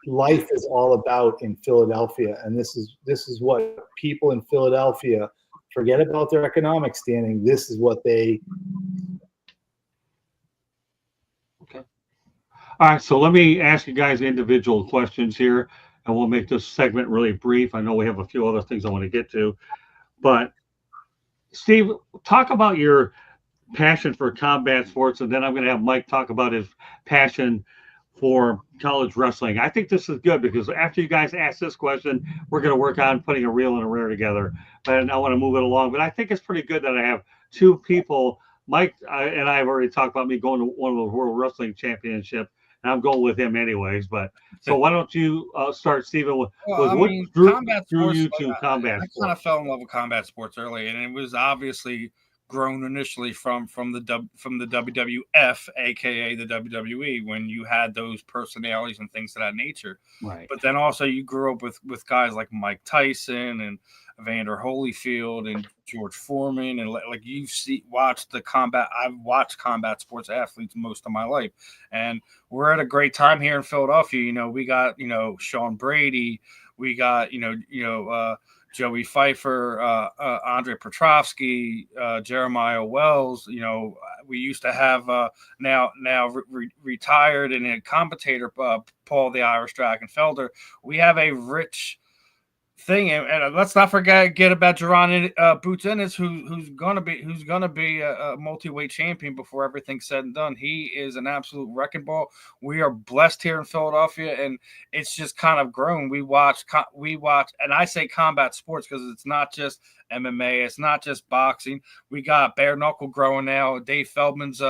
life is all about in Philadelphia, and this is what people in Philadelphia forget about their economic standing. This is what they. Okay. All right, so let me ask you guys individual questions here, and we'll make this segment really brief. I know we have a few other things I want to get to, but Steve, talk about your passion for combat sports, and then I'm going to have Mike talk about his passion for college wrestling. I think this is good because after you guys ask this question, we're going to work on putting a reel and a rear together. And I want to move it along. But I think it's pretty good that I have two people. Mike and I have already talked about me going to one of the World Wrestling Championships, and I'm going with him anyways. But so why don't you start, Stephen, with what drew you to combat sports? I kind of fell in love with combat sports early, and it was obviously grown initially from the WWF, aka the WWE, when you had those personalities and things of that nature. Right. But then also you grew up with guys like Mike Tyson and Evander Holyfield and George Foreman, and like watched the combat. I've watched combat sports athletes most of my life, and we're at a great time here in Philadelphia. We got Sean Brady, we got Joey Pfeiffer, Andre Petrovsky, Jeremiah Wells. We used to have now retired and a commentator, Paul the Irish Dragon Felder. We have a rich thing, and let's not forget about Jaron Boots Ennis, who's gonna be a multi-weight champion before everything's said and done. He is an absolute wrecking ball. We are blessed here in Philadelphia, and it's just kind of grown. We watch, and I say combat sports because it's not just MMA, it's not just boxing. We got bare knuckle growing now. Dave Feldman's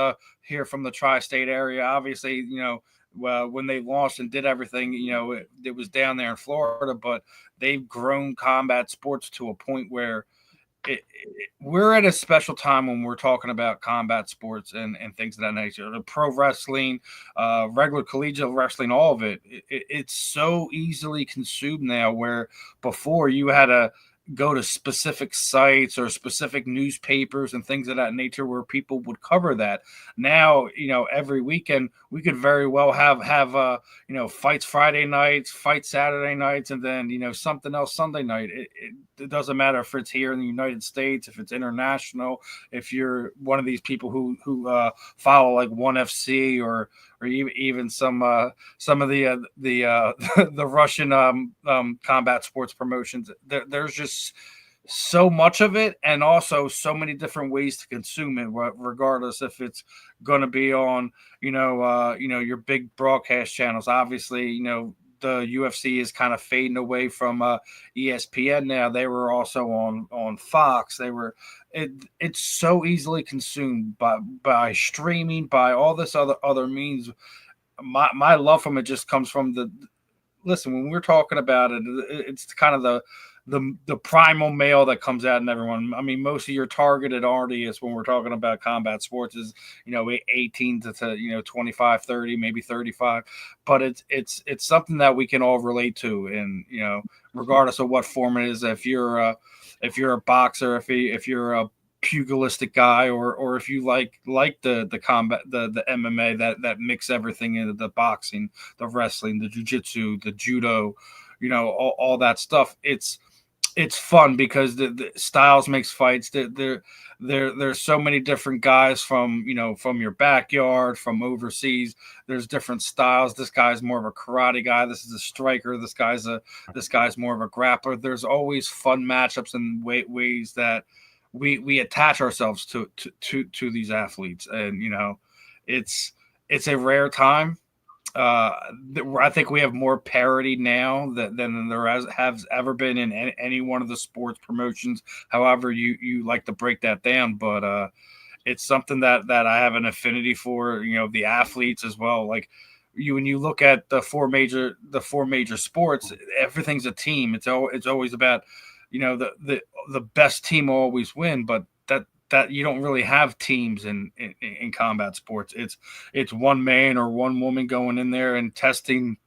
here from the tri-state area. Obviously, when they launched and did everything, it was down there in Florida, but they've grown combat sports to a point where we're at a special time when we're talking about combat sports and things of that nature. The pro wrestling, regular collegiate wrestling, all of it's so easily consumed now, where before you had to go to specific sites or specific newspapers and things of that nature where people would cover that. Now, every weekend we could very well have fights Friday nights, fights Saturday nights, and then, something else Sunday night. It doesn't matter if it's here in the United States, if it's international, if you're one of these people who follow like ONE FC or even some of the the Russian combat sports promotions. There's just so much of it, and also so many different ways to consume it, regardless if it's going to be on your big broadcast channels. Obviously, the UFC is kind of fading away from ESPN now. They were also on Fox. It's so easily consumed by streaming, by all this other means. My love from it just comes from listen, when we're talking about it, it's kind of the primal male that comes out in everyone. I mean, most of your targeted audience when we're talking about combat sports is 18 to 25, 30, maybe 35, but it's something that we can all relate to, and regardless of what form it is. If you're a boxer, if you're a pugilistic guy, or if you like the combat, the MMA that mix everything into the boxing, the wrestling, the jiu-jitsu, the judo, all that stuff. It's fun because the styles makes fights. There's so many different guys from your backyard, from overseas. There's different styles. This guy's more of a karate guy. This is a striker. This guy's more of a grappler. There's always fun matchups and ways that we attach ourselves to these athletes, and it's a rare time. I think we have more parity now than there has ever been in any one of the sports promotions. However, you like to break that down, but it's something that I have an affinity for. The athletes as well. Like when you look at the four major sports, everything's a team. It's always about the best team will always win, but that you don't really have teams in combat sports. It's one man or one woman going in there and testing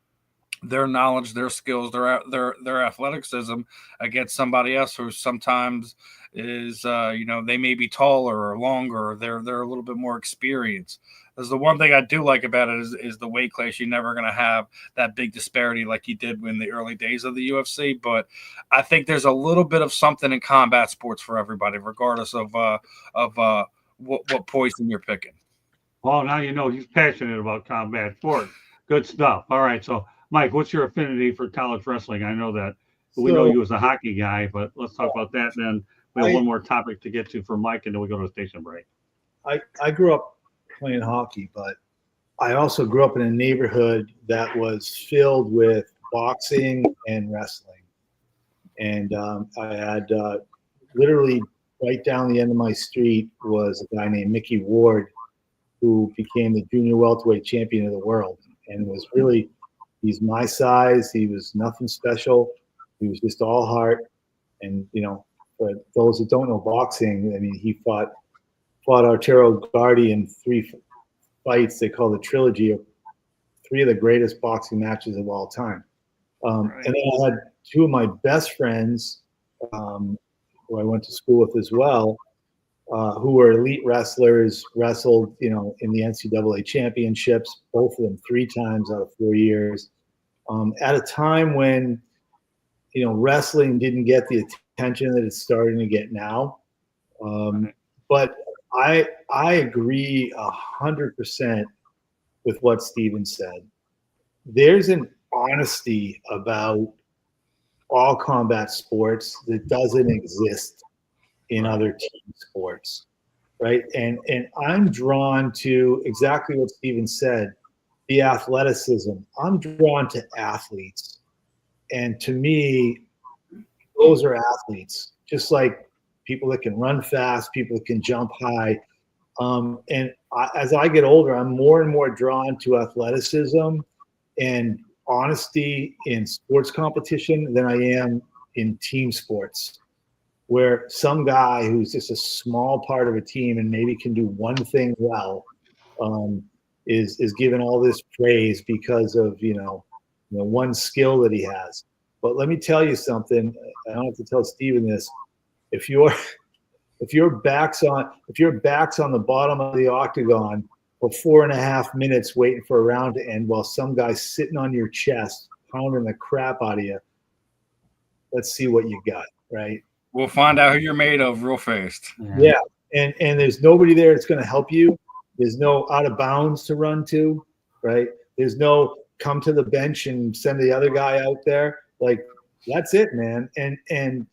their knowledge, their skills, their athleticism against somebody else who sometimes is they may be taller or longer, or they're a little bit more experienced. That's the one thing I do like about it is the weight class. You're never going to have that big disparity like you did in the early days of the UFC. But I think there's a little bit of something in combat sports for everybody, regardless of what poison you're picking. Well, now he's passionate about combat sports. Good stuff. All right, so Mike, what's your affinity for college wrestling? I know that we know you as a hockey guy, but let's talk about that. And then we have one more topic to get to for Mike, and then we go to the station break. I grew up playing hockey, but I also grew up in a neighborhood that was filled with boxing and wrestling. And I had literally right down the end of my street was a guy named Mickey Ward, who became the junior welterweight champion of the world. And he's my size. He was nothing special. He was just all heart. And, for those that don't know boxing, I mean, he fought Arturo Gardi in 3 fights they call the trilogy of 3 of the greatest boxing matches of all time. Right. And then I had 2 of my best friends who I went to school with as well, who were elite wrestlers, wrestled, in the NCAA championships, both of them 3 times out of 4 years, at a time when, wrestling didn't get the attention that it's starting to get now. But I agree 100% with what Steven said. There's an honesty about all combat sports that doesn't exist in other team sports, right? And I'm drawn to exactly what Steven said, the athleticism. I'm drawn to athletes. And to me, those are athletes, just like people that can run fast, people that can jump high. As I get older, I'm more and more drawn to athleticism and honesty in sports competition than I am in team sports, where some guy who's just a small part of a team and maybe can do one thing well is given all this praise because of one skill that he has. But let me tell you something. I don't have to tell Steven this. If your back's on the bottom of the octagon for 4.5 minutes waiting for a round to end while some guy's sitting on your chest pounding the crap out of you, let's see what you got, right? We'll find out who you're made of real fast. Yeah. And there's nobody there that's going to help you. There's no out of bounds to run to, right? There's no come to the bench and send the other guy out there. Like, that's it, man. And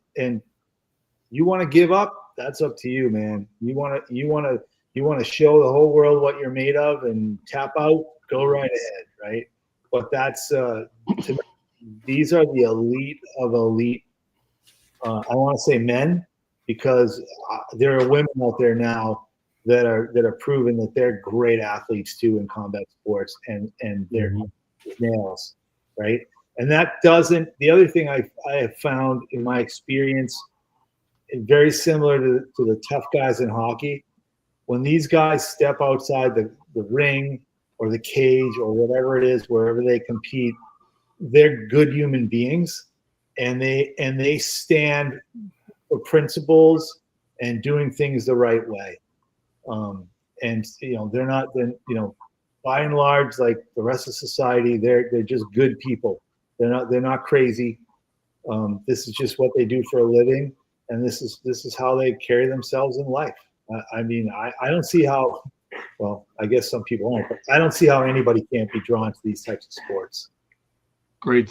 you want to give up? That's up to you, man. You want to show the whole world what you're made of and tap out? Go right ahead, right? But that's to me, these are the elite of elite. I want to say men, because there are women out there now that are proven that they're great athletes too in combat sports, and they're males, right? And that doesn't. The other thing I have found in my experience, very similar to the tough guys in hockey, when these guys step outside the ring or the cage or whatever it is, wherever they compete, they're good human beings, and they stand for principles and doing things the right way. And they're not, by and large, like the rest of society, they're just good people. They're not crazy. This is just what they do for a living, and this is how they carry themselves in life. I mean, I don't see how. Well, I guess some people aren't, but I don't see how anybody can't be drawn to these types of sports. Great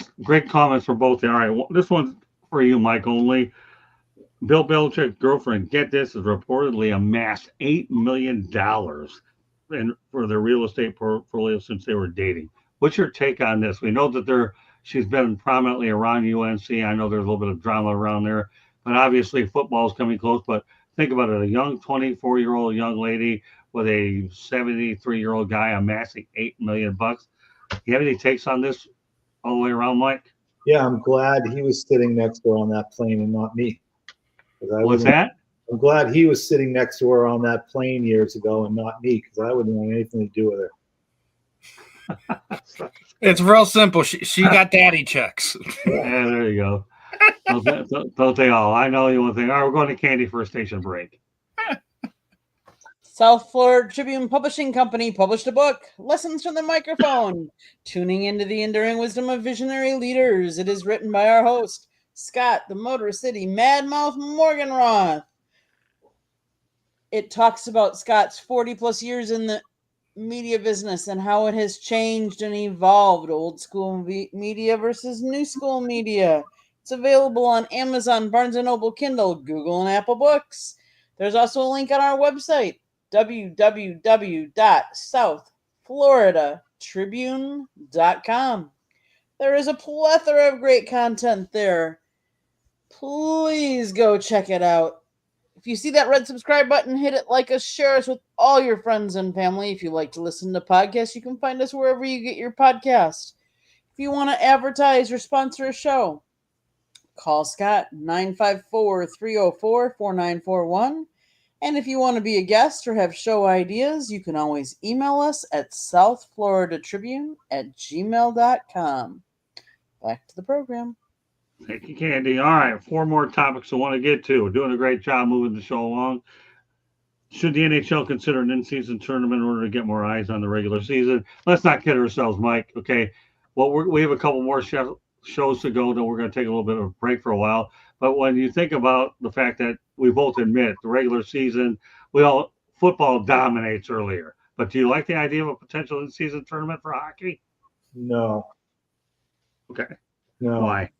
comments for both. All right, this one's for you, Mike, only. Bill Belichick's girlfriend, get this, has reportedly amassed $8 million for their real estate portfolio since they were dating. What's your take on this? We know that she's been prominently around UNC. I know there's a little bit of drama around there, but obviously football is coming close. But think about it, a young 24-year-old young lady with a 73-year-old guy amassing $8 million. Do you have any takes on this all the way around, Mike? Yeah, I'm glad he was sitting next to her on that plane and not me. What's that? I'm glad he was sitting next to her on that plane years ago and not me, because I wouldn't want anything to do with her. It's real simple. She got daddy checks. Yeah, there you go. Don't they all? I know you one thing. All right, we're going to Candy for a station break. South Florida Tribune Publishing Company published a book, Lessons from the Microphone, Tuning into the Enduring Wisdom of Visionary Leaders. It is written by our host, Scott, the Motor City Madmouth Morganroth. It talks about Scott's 40-plus years in the media business and how it has changed and evolved, old school media versus new school media. It's available on Amazon, Barnes & Noble, Kindle, Google, and Apple Books. There's also a link on our website, www.southfloridatribune.com. There is a plethora of great content there. Please go check it out. If you see that red subscribe button, hit it, like us, share us with all your friends and family. If you like to listen to podcasts, you can find us wherever you get your podcast. If you want to advertise or sponsor a show, call Scott 954-304-4941. And if you want to be a guest or have show ideas, you can always email us at southfloridatribune@gmail.com. Back to the program. Thank you, Candy. All right, 4 more topics I want to get to. We're doing a great job moving the show along. Should the NHL consider an in-season tournament in order to get more eyes on the regular season? Let's not kid ourselves, Mike. Okay, well, we have a couple more shows to go, then we're going to take a little bit of a break for a while. But when you think about the fact that we both admit the regular season, football dominates earlier. But do you like the idea of a potential in-season tournament for hockey? No. Okay. No. Why?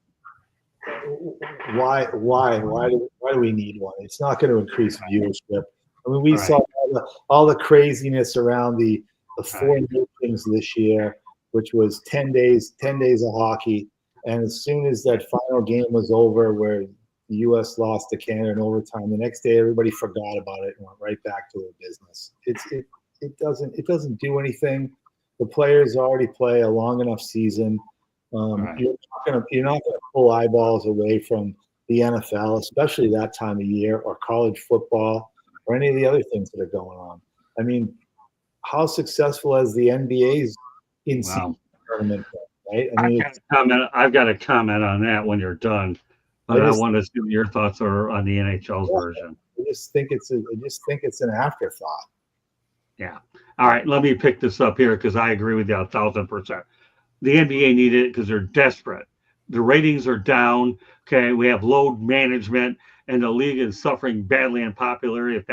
Why do we need one? It's not going to increase viewership. I mean, we saw all the craziness around the 4 nations this year, which was 10 days of hockey. And as soon as that final game was over, where the U.S. lost to Canada in overtime, the next day everybody forgot about it and went right back to their business. It doesn't do anything. The players already play a long enough season. You're not gonna pull eyeballs away from the NFL, especially that time of year, or college football, or any of the other things that are going on. I mean, how successful has the NBA's in-season tournament been, right? I mean, I've got a comment on that when you're done, but I want to see what your thoughts are on the NHL's version. I just think it's an afterthought. Yeah. All right. Let me pick this up here because I agree with you 1,000%. The NBA needed it because they're desperate. The ratings are down. Okay, we have load management, and the league is suffering badly in popularity. If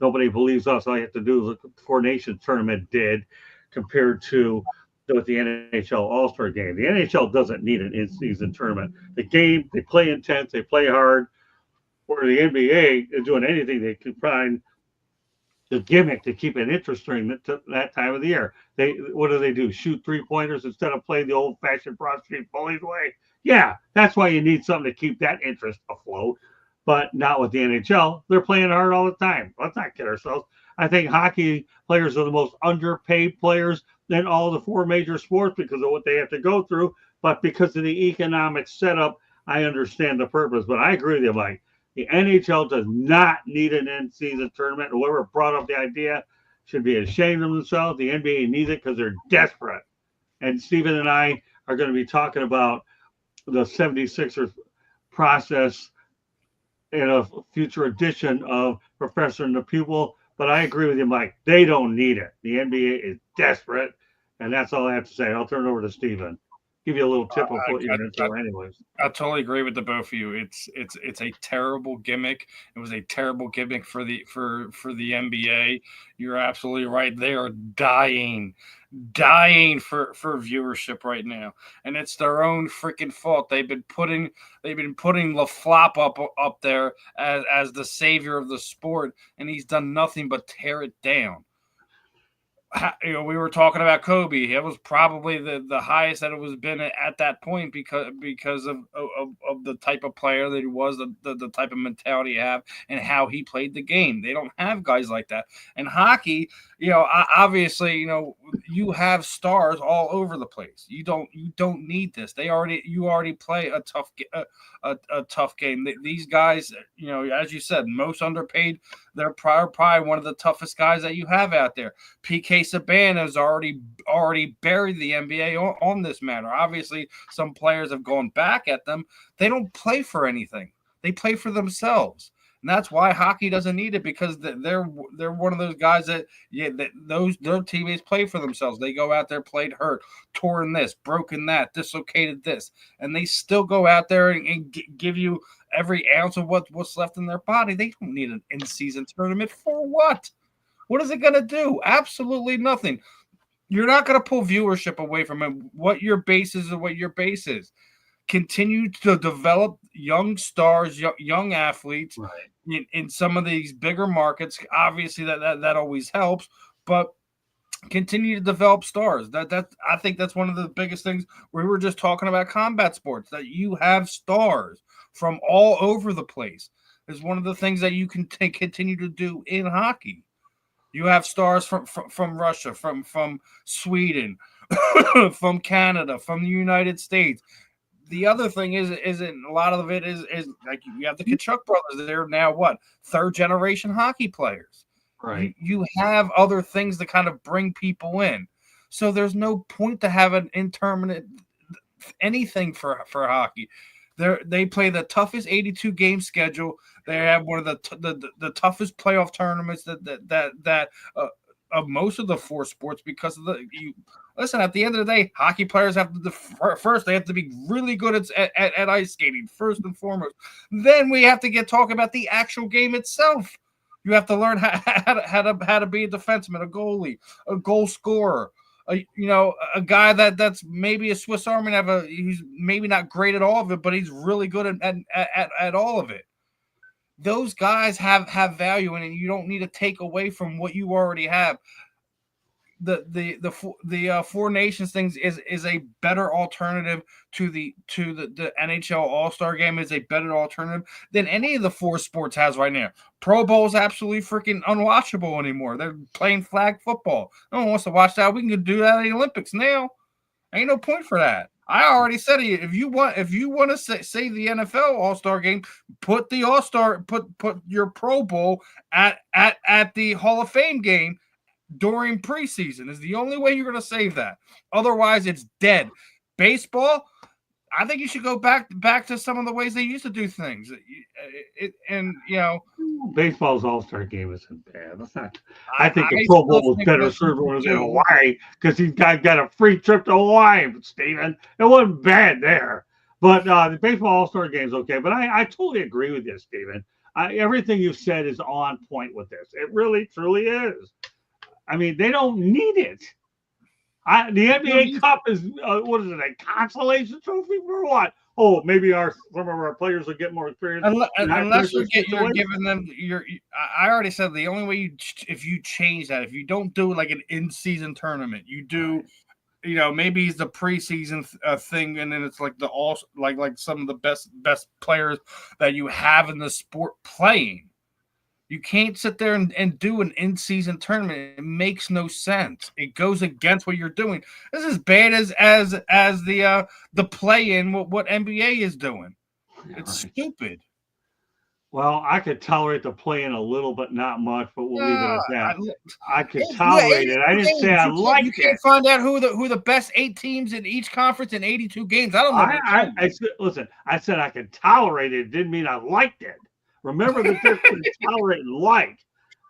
nobody believes us, all you have to do is look at the 4 Nations tournament did compared to with the NHL All-Star game. The NHL doesn't need an in-season tournament. The game, they play intense, they play hard. Where the NBA is doing anything they can find the gimmick to keep it interesting that time of the year. What do? Shoot 3-pointers instead of play the old-fashioned Broad Street Bullies way? Yeah, that's why you need something to keep that interest afloat. But not with the NHL. They're playing hard all the time. Let's not kid ourselves. I think hockey players are the most underpaid players in all the 4 major sports because of what they have to go through. But because of the economic setup, I understand the purpose. But I agree with you, Mike. The NHL does not need an in-season tournament. Whoever brought up the idea should be ashamed of themselves. The NBA needs it because they're desperate. And Stephen and I are going to be talking about the 76ers process in a future edition of Professor and the Pupil. But I agree with you, Mike. They don't need it. The NBA is desperate. And that's all I have to say. I'll turn it over to Stephen. Give you a little tip of what you're into anyways. I totally agree with the both of you. It's a terrible gimmick. It was a terrible gimmick for the NBA. You're absolutely right. They are dying for viewership right now, and it's their own freaking fault. They've been putting LaFlop up there as the savior of the sport, and he's done nothing but tear it down. We were talking about Kobe. It was probably the highest that it was been at that point because of the type of player that he was, the type of mentality he have, and how he played the game. They don't have guys like that. And hockey, obviously, you have stars all over the place. You don't need this. You already play a tough game. These guys, as you said, most underpaid. They're probably one of the toughest guys that you have out there. PK Subban has already buried the NBA on this matter. Obviously, some players have gone back at them. They don't play for anything. They play for themselves. And that's why hockey doesn't need it, because they're one of those guys that their teammates play for themselves. They go out there, played hurt, torn this, broken that, dislocated this, and they still go out there and give you every ounce of what's left in their body. They don't need an in-season tournament for what? What is it going to do? Absolutely nothing. You're not going to pull viewership away from it. What your base is and what your base is. Continue to develop young stars, young athletes in some of these bigger markets. Obviously, that always helps, but continue to develop stars. I think that's one of the biggest things. We were just talking about combat sports, that you have stars from all over the place. Is one of the things that you can continue to do in hockey. You have stars from Russia, from Sweden, from Canada, from the United States. The other thing is a lot of it is like you have the Kachuk brothers. They're now what, 3rd generation hockey players. Right. You have other things to kind of bring people in. So there's no point to have an intermittent anything for hockey. They play the toughest 82 game schedule. They have one of the toughest playoff tournaments that of most of the 4 sports, because of listen, at the end of the day, hockey players have to they have to be really good at ice skating first and foremost. Then we have to talking about the actual game itself. You have to learn how to be a defenseman, a goalie, a goal scorer, a guy that's maybe a Swiss Army knife. He's maybe not great at all of it, but he's really good at all of it. Those guys have value, and you don't need to take away from what you already have. The 4 Nations things is a better alternative to the NHL All-Star game. Is a better alternative than any of the 4 sports has right now. Pro Bowl is absolutely freaking unwatchable anymore. They're playing flag football. No one wants to watch that. We can do that at the Olympics now. Ain't no point for that. I already said it. If you want to say the NFL All-Star game, put the All-Star, put your Pro Bowl at the Hall of Fame game during preseason is the only way you're going to save that. Otherwise, it's dead. Baseball, I think you should go back to some of the ways they used to do things. Baseball's All-Star game isn't bad. That's not. I think the Pro Bowl was better served when it was in Hawaii, because these guys got a free trip to Hawaii, Steven. It wasn't bad there. But the baseball All-Star game is okay. But I totally agree with you, Steven. Everything you've said is on point with this. It really, truly is. I mean, they don't need it. The NBA Cup is what is it? A consolation trophy for what? Oh, maybe some of our players will get more experience. Unless you're giving them I already said the only way if you change that, if you don't do like an in-season tournament, you do, maybe it's the preseason thing, and then it's like like some of the best players that you have in the sport playing. You can't sit there and do an in-season tournament. It makes no sense. It goes against what you're doing. This is bad as the play-in what NBA is doing. It's stupid. Well, I could tolerate the play-in a little, but not much. But we'll leave it at that. I could tolerate it. I didn't say I liked it. You can't find out who the best 8 teams in each conference in 82 games. I don't know. Listen, I said I could tolerate it. Didn't mean I liked it. Remember the difference between tolerate and like.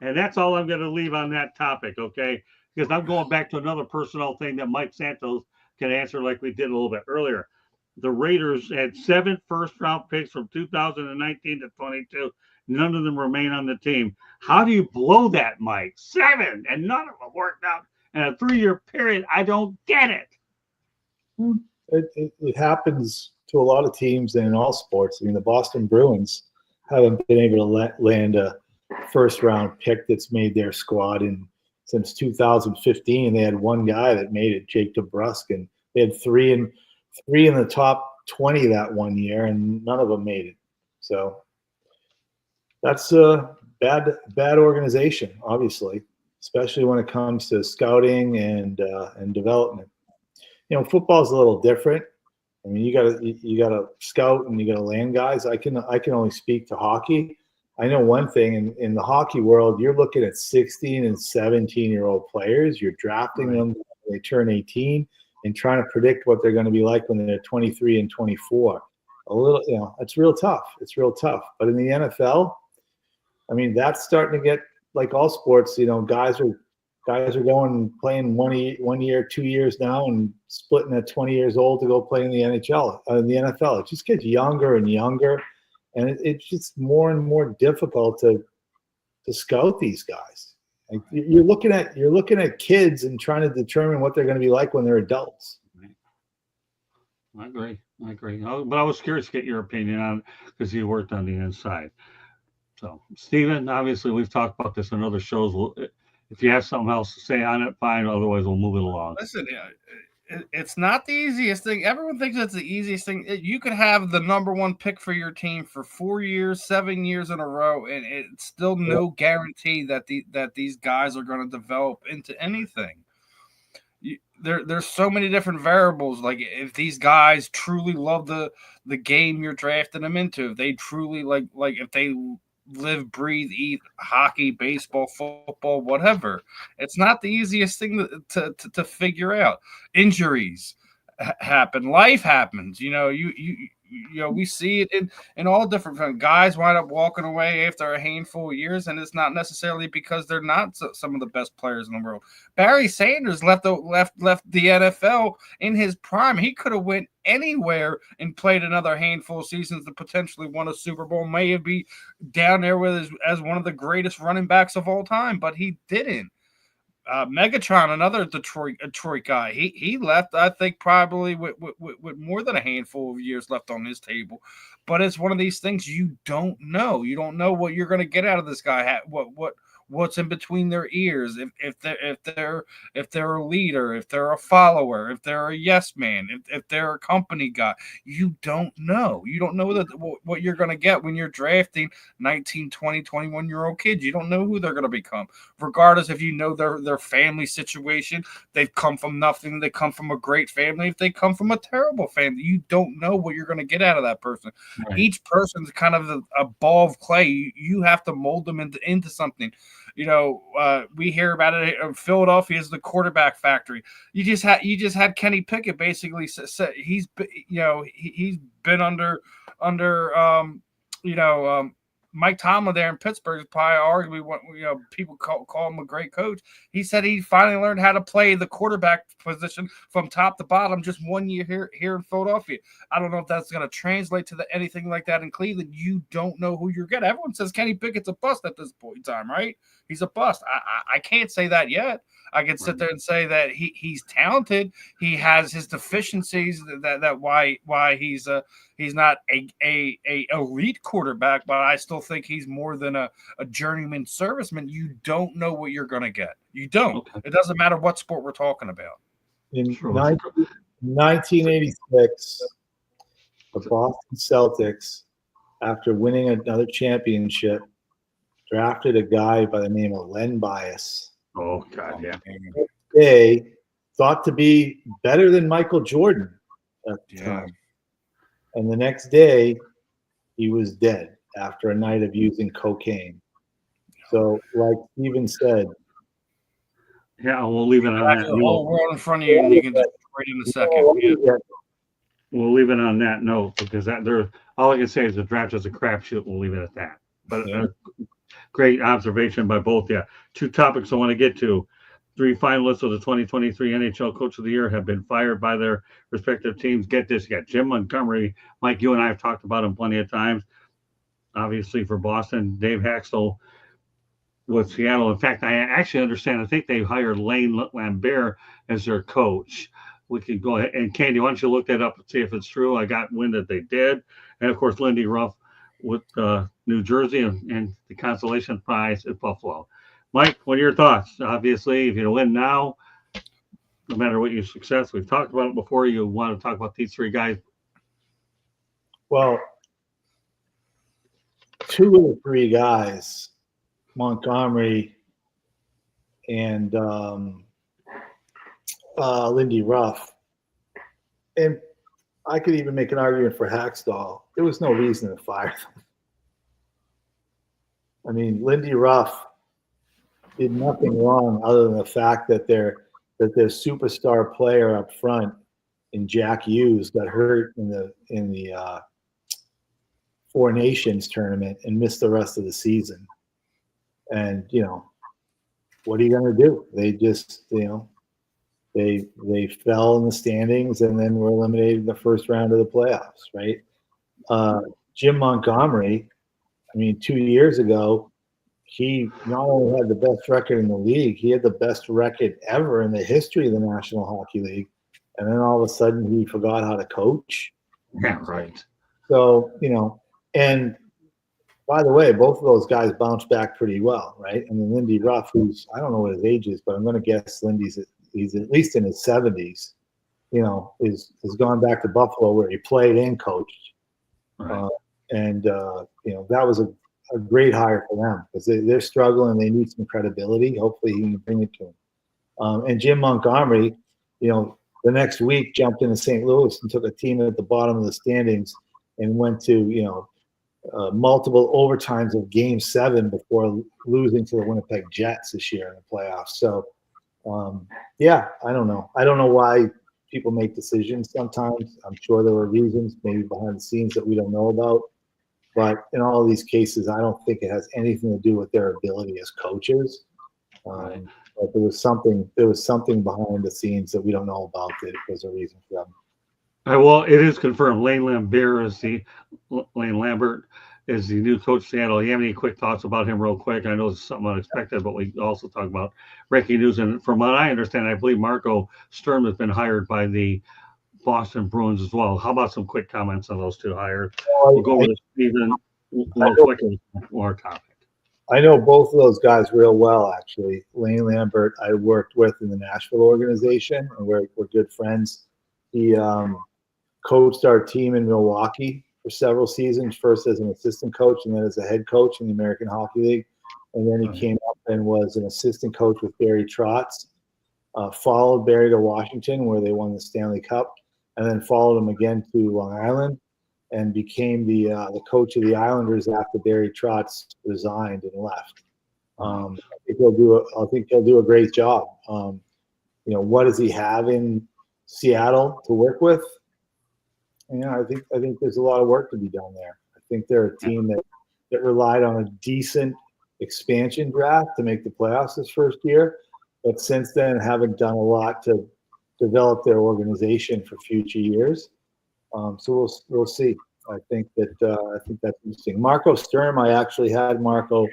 And that's all I'm going to leave on that topic, okay? Because I'm going back to another personnel thing that Mike Santos can answer like we did a little bit earlier. The Raiders had 7 first-round picks from 2019 to 22. None of them remain on the team. How do you blow that, Mike? 7, and none of them worked out in a 3-year period. I don't get it. It happens to a lot of teams and in all sports. I mean, the Boston Bruins haven't been able to land a first-round pick that's made their squad since 2015. They had one guy that made it, Jake DeBrusk, and they had three in the top 20 that one year, and none of them made it. So that's a bad organization, obviously, especially when it comes to scouting and development. Football's a little different. I mean, you gotta scout and you gotta land guys. I can only speak to hockey. I know one thing in the hockey world, you're looking at 16 and 17-year-old players. You're drafting them when they turn 18 and trying to predict what they're going to be like when they're 23 and 24. It's real tough. It's real tough. But in the NFL, I mean, that's starting to get like all sports. Guys are going playing 1 year, 2 years now, and splitting at 20 years old to go play in the NHL, in the NFL. It just gets younger and younger, and it's just more and more difficult to scout these guys. Like you're looking at kids and trying to determine what they're going to be like when they're adults. I agree. But I was curious to get your opinion on it because you worked on the inside. So, Steven, obviously we've talked about this in other shows. If you have something else to say on it, fine. Otherwise, we'll move it along. Listen, it's not the easiest thing. Everyone thinks it's the easiest thing. You could have the number 1 pick for your team for 4 years, 7 years in a row, and it's still no guarantee that these guys are going to develop into anything. There's so many different variables. Like if these guys truly love the game you're drafting them into, if they truly like if they live, breathe, eat hockey, baseball, football, whatever. It's not the easiest thing to figure out. Injuries happen. Life happens. We see it in all different guys wind up walking away after a handful of years, and it's not necessarily because they're not some of the best players in the world. Barry Sanders left the NFL in his prime. He could have went anywhere and played another handful of seasons to potentially won a Super Bowl, may have been down there as one of the greatest running backs of all time, but he didn't. Megatron, another Detroit guy, he left, I think, probably with more than a handful of years left on his table. But it's one of these things you don't know. You don't know what you're going to get out of this guy. What's in between their ears? If they're a leader, if they're a follower, if they're a yes man, if they're a company guy, you don't know. You don't know what you're going to get when you're drafting 19, 20, 21-year-old kids. You don't know who they're going to become, regardless if you know their family situation. They've come from nothing. They come from a great family. If they come from a terrible family, you don't know what you're going to get out of that person. Right. Each person's kind of a ball of clay. You have to mold them into something. We hear about it. Philadelphia is the quarterback factory. You just had Kenny Pickett basically say he's been under Mike Tomlin there in Pittsburgh is probably arguably people call him a great coach. He said he finally learned how to play the quarterback position from top to bottom just 1 year here in Philadelphia. I don't know if that's going to translate to anything like that in Cleveland. You don't know who you're getting. Everyone says Kenny Pickett's a bust at this point in time, right? he's a bust. I can't say that yet. I can sit there and say that he's talented. He has his deficiencies that why he's not a elite quarterback, but I still think he's more than a journeyman serviceman. You don't know what you're going to get. You don't. Okay. It doesn't matter what sport we're talking about. In 1986, the Boston Celtics, after winning another championship, drafted a guy by the name of Len Bias. Oh, God, yeah. They thought to be better than Michael Jordan at the time. And the next day, he was dead after a night of using cocaine. So, like Steven said. Yeah, we'll leave it on that. The whole world in front of you, and you can just right in a second. Yeah. We'll leave it on that note because all I can say is the draft is a crapshoot. We'll leave it at that. But great observation by both. Yeah, two topics I want to get to. 3 finalists of the 2023 NHL Coach of the Year have been fired by their respective teams. Get this, you got Jim Montgomery. Mike, you and I have talked about him plenty of times. Obviously for Boston, Dave Haxtell with Seattle. In fact, I actually understand. I think they hired Lane Lambert as their coach. We could go ahead and Candy, why don't you look that up and see if it's true? I got wind that they did. And of course, Lindy Ruff with New Jersey and the consolation prize at Buffalo. Mike, what are your thoughts? Obviously, if you win now, no matter what your success, we've talked about it before. You want to talk about these 3 guys? Well, 2 of the 3 guys, Montgomery and Lindy Ruff, and I could even make an argument for Haxtell. There was no reason to fire them. I mean, Lindy Ruff did nothing wrong other than the fact that their superstar player up front in Jack Hughes got hurt in the 4 Nations tournament and missed the rest of the season. And what are you going to do? They just they fell in the standings and then were eliminated in the first round of the playoffs, right? Jim Montgomery, I mean, 2 years ago, he not only had the best record in the league, he had the best record ever in the history of the National Hockey League. And then all of a sudden he forgot how to coach. Yeah, right. So, and by the way, both of those guys bounced back pretty well, right? And then Lindy Ruff, who's, I don't know what his age is, but I'm going to guess he's at least in his 70s, has gone back to Buffalo where he played and coached. Right. That was a great hire for them because they're struggling. They need some credibility. Hopefully he can bring it to them. And Jim Montgomery, the next week jumped into St. Louis and took a team at the bottom of the standings and went to, multiple overtimes of Game 7 before losing to the Winnipeg Jets this year in the playoffs. So, I don't know. I don't know why people make decisions sometimes. I'm sure there were reasons maybe behind the scenes that we don't know about. But in all of these cases, I don't think it has anything to do with their ability as coaches. But there was something behind the scenes that we don't know about that was a reason for them. Well, it is confirmed. Lane Lambert is the new coach of Seattle. You have any quick thoughts about him real quick? I know it's something unexpected, but we also talk about breaking news. And from what I understand, I believe Marco Sturm has been hired by the Boston Bruins as well. How about some quick comments on those 2 hires? We'll go over to Steven real quick and more topic. I know both of those guys real well, actually. Lane Lambert, I worked with in the Nashville organization, and we're good friends. He coached our team in Milwaukee for several seasons, first as an assistant coach and then as a head coach in the American Hockey League. And then he came up and was an assistant coach with Barry Trotz, followed Barry to Washington where they won the Stanley Cup, and then followed him again to Long Island and became the coach of the Islanders after Barry Trotz resigned and left. I think he'll do a great job. What does he have in Seattle to work with? I think there's a lot of work to be done there. I think they're a team that relied on a decent expansion draft to make the playoffs this first year, but since then haven't done a lot to develop their organization for future years. So we'll see. I think that's interesting. Marco Sturm, I actually had Marco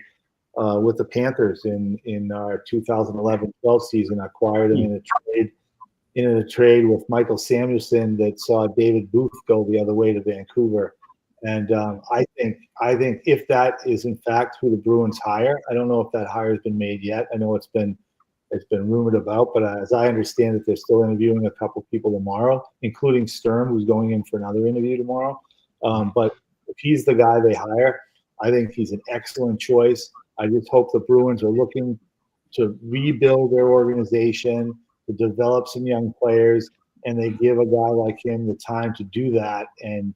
with the Panthers in our 2011-12 season. Acquired him in a trade with Michael Samuelson that saw David Booth go the other way to Vancouver. And I think if that is in fact who the Bruins hire, I don't know if that hire has been made yet. I know it's been rumored about, but as I understand it, they're still interviewing a couple people tomorrow, including Sturm, who's going in for another interview tomorrow. But if he's the guy they hire, I think he's an excellent choice. I just hope the Bruins are looking to rebuild their organization, to develop some young players, and they give a guy like him the time to do that and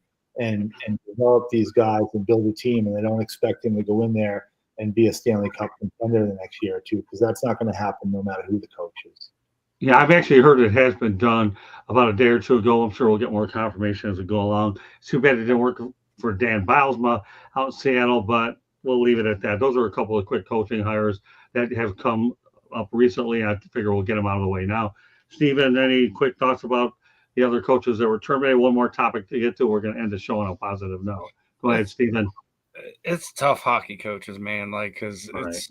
develop these guys and build a team, and they don't expect him to go in there and be a Stanley Cup contender the next year or two, because that's not going to happen no matter who the coach is. Yeah, I've actually heard it has been done about a day or two ago. I'm sure we'll get more confirmation as we go along. It's too bad it didn't work for Dan Bylsma out in Seattle, but we'll leave it at that. Those are a couple of quick coaching hires that have come up recently. I figure we'll get them out of the way now. Steven, any quick thoughts about the other coaches that were terminated? One more topic to get to. We're going to end the show on a positive note. Go ahead, Steven. It's tough hockey coaches, man. Like, because it's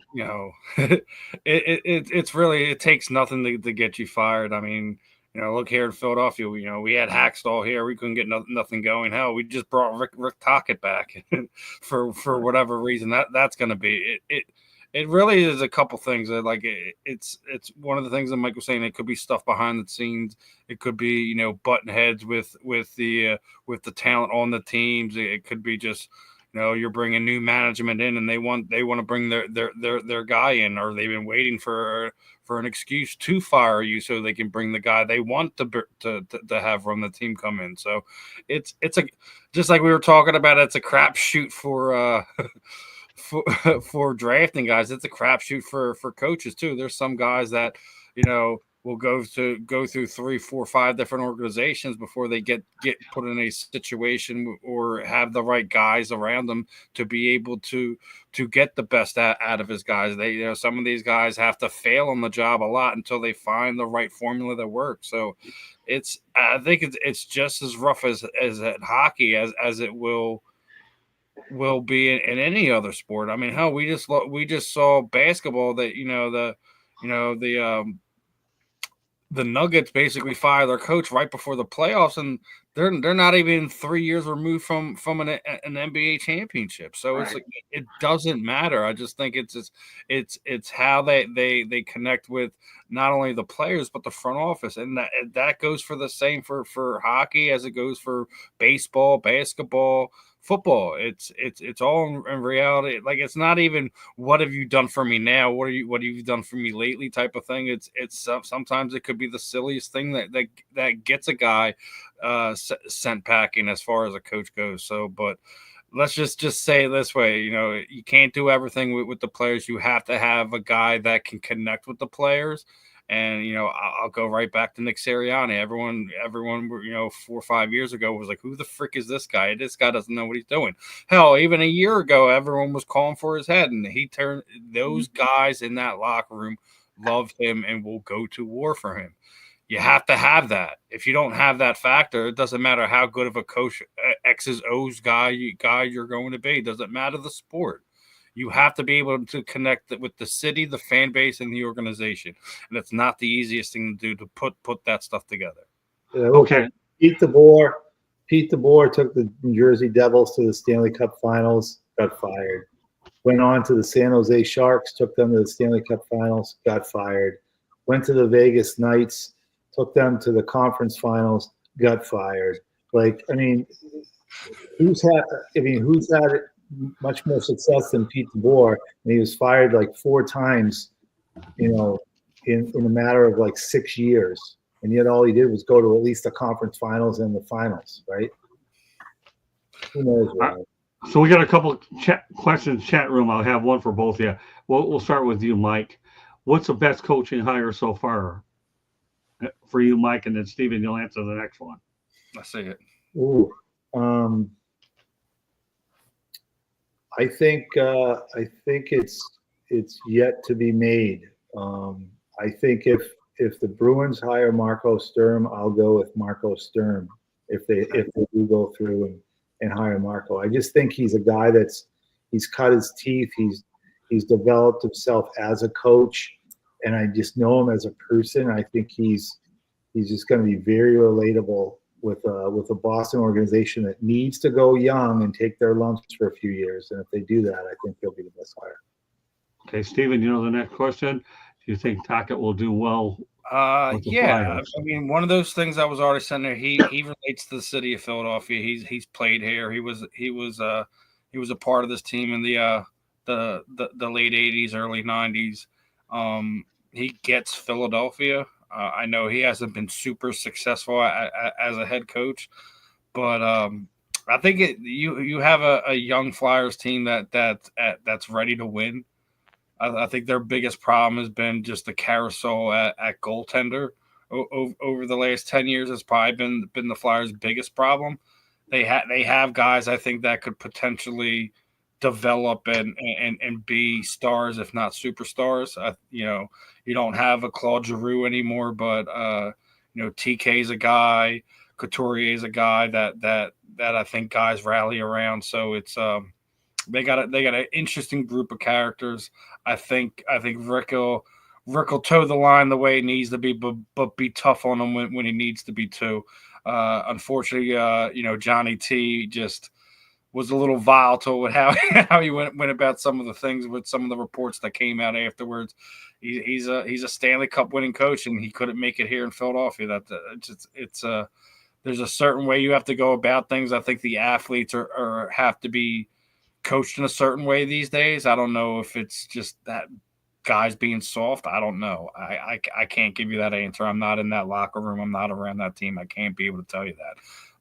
it's really, it takes nothing to get you fired. I mean, look here in Philadelphia. We had Hackstall here. We couldn't get nothing going. Hell, we just brought Rick Tocchet back for whatever reason. That's going to be it. It really is a couple things. Like it's one of the things that Mike was saying. It could be stuff behind the scenes. It could be button heads with the talent on the teams. It could be just you're bringing new management in and they want to bring their guy in, or they've been waiting for an excuse to fire you so they can bring the guy they want to have run the team come in. So it's just like we were talking about. It's a crapshoot for. For drafting guys. It's a crapshoot for coaches too. There's some guys that will go through 3, 4, 5 different organizations before they get put in a situation or have the right guys around them to be able to get the best out of his guys. They some of these guys have to fail on the job a lot until they find the right formula that works. So I think it's just as rough as at hockey as it will be in any other sport. I mean, hell, we just saw basketball that the Nuggets basically fire their coach right before the playoffs, and they're not even 3 years removed from an NBA championship. So It's like it doesn't matter. I just think it's how they connect with not only the players but the front office, and that goes for the same for hockey as it goes for baseball, basketball, football. It's all in reality. Like, it's not even what have you done for me now, what have you done for me lately type of thing. It's sometimes it could be the silliest thing that gets a guy sent packing as far as a coach goes. So, but let's just say it this way, you can't do everything with the players. You have to have a guy that can connect with the players. And, I'll go right back to Nick Sirianni. Everyone, 4 or 5 years ago was like, who the frick is this guy? This guy doesn't know what he's doing. Hell, even a year ago, everyone was calling for his head. And he turned those guys in that locker room love him and will go to war for him. You have to have that. If you don't have that factor, it doesn't matter how good of a coach, X's, O's guy you're going to be. It doesn't matter the sport. You have to be able to connect with the city, the fan base, and the organization. And it's not the easiest thing to do to put that stuff together. Okay. Pete DeBoer took the New Jersey Devils to the Stanley Cup Finals, got fired. Went on to the San Jose Sharks, took them to the Stanley Cup Finals, got fired. Went to the Vegas Knights, took them to the conference finals, got fired. Like, I mean, who's had much more success than Pete DeBoer, and he was fired like 4 times, in a matter of like 6 years, and yet all he did was go to at least the conference finals and the finals, right? Who knows why? So we got a couple questions chat room. I'll have one for both of you. We'll start with you, Mike. What's the best coaching hire so far for you, Mike, and then Steven, you'll answer the next one. I see it. Ooh, I think it's yet to be made. I think if the Bruins hire Marco Sturm, I'll go with Marco Sturm. If they do go through and hire Marco, I just think he's a guy he's cut his teeth. He's developed himself as a coach, and I just know him as a person. I think he's just going to be very relatable with a Boston organization that needs to go young and take their lumps for a few years. And if they do that, I think he'll be the best hire. Okay, Steven, the next question. Do you think Tocchet will do well with the Yeah. Flyers? I mean, one of those things I was already saying there. He relates to the city of Philadelphia. He's played here. He was a part of this team in the late '80s, early '90s. He gets Philadelphia. I know he hasn't been super successful as a head coach, but I think you have a young Flyers team that's ready to win. I think their biggest problem has been just the carousel at goaltender over the last 10 years. Has probably been the Flyers' biggest problem. They have guys I think that could potentially develop and be stars, if not superstars. You don't have a Claude Giroux anymore, but TK is a guy, Couturier is a guy that I think guys rally around. So it's they got an interesting group of characters. I think Rick will toe the line the way it needs to be, but be tough on him when he needs to be too. Unfortunately, Johnny T just was a little volatile with how he went about some of the things with some of the reports that came out afterwards. He's a Stanley Cup winning coach, and he couldn't make it here in Philadelphia. There's a certain way you have to go about things. I think the athletes have to be coached in a certain way these days. I don't know if it's just that guys being soft. I don't know. I can't give you that answer. I'm not in that locker room. I'm not around that team. I can't be able to tell you that.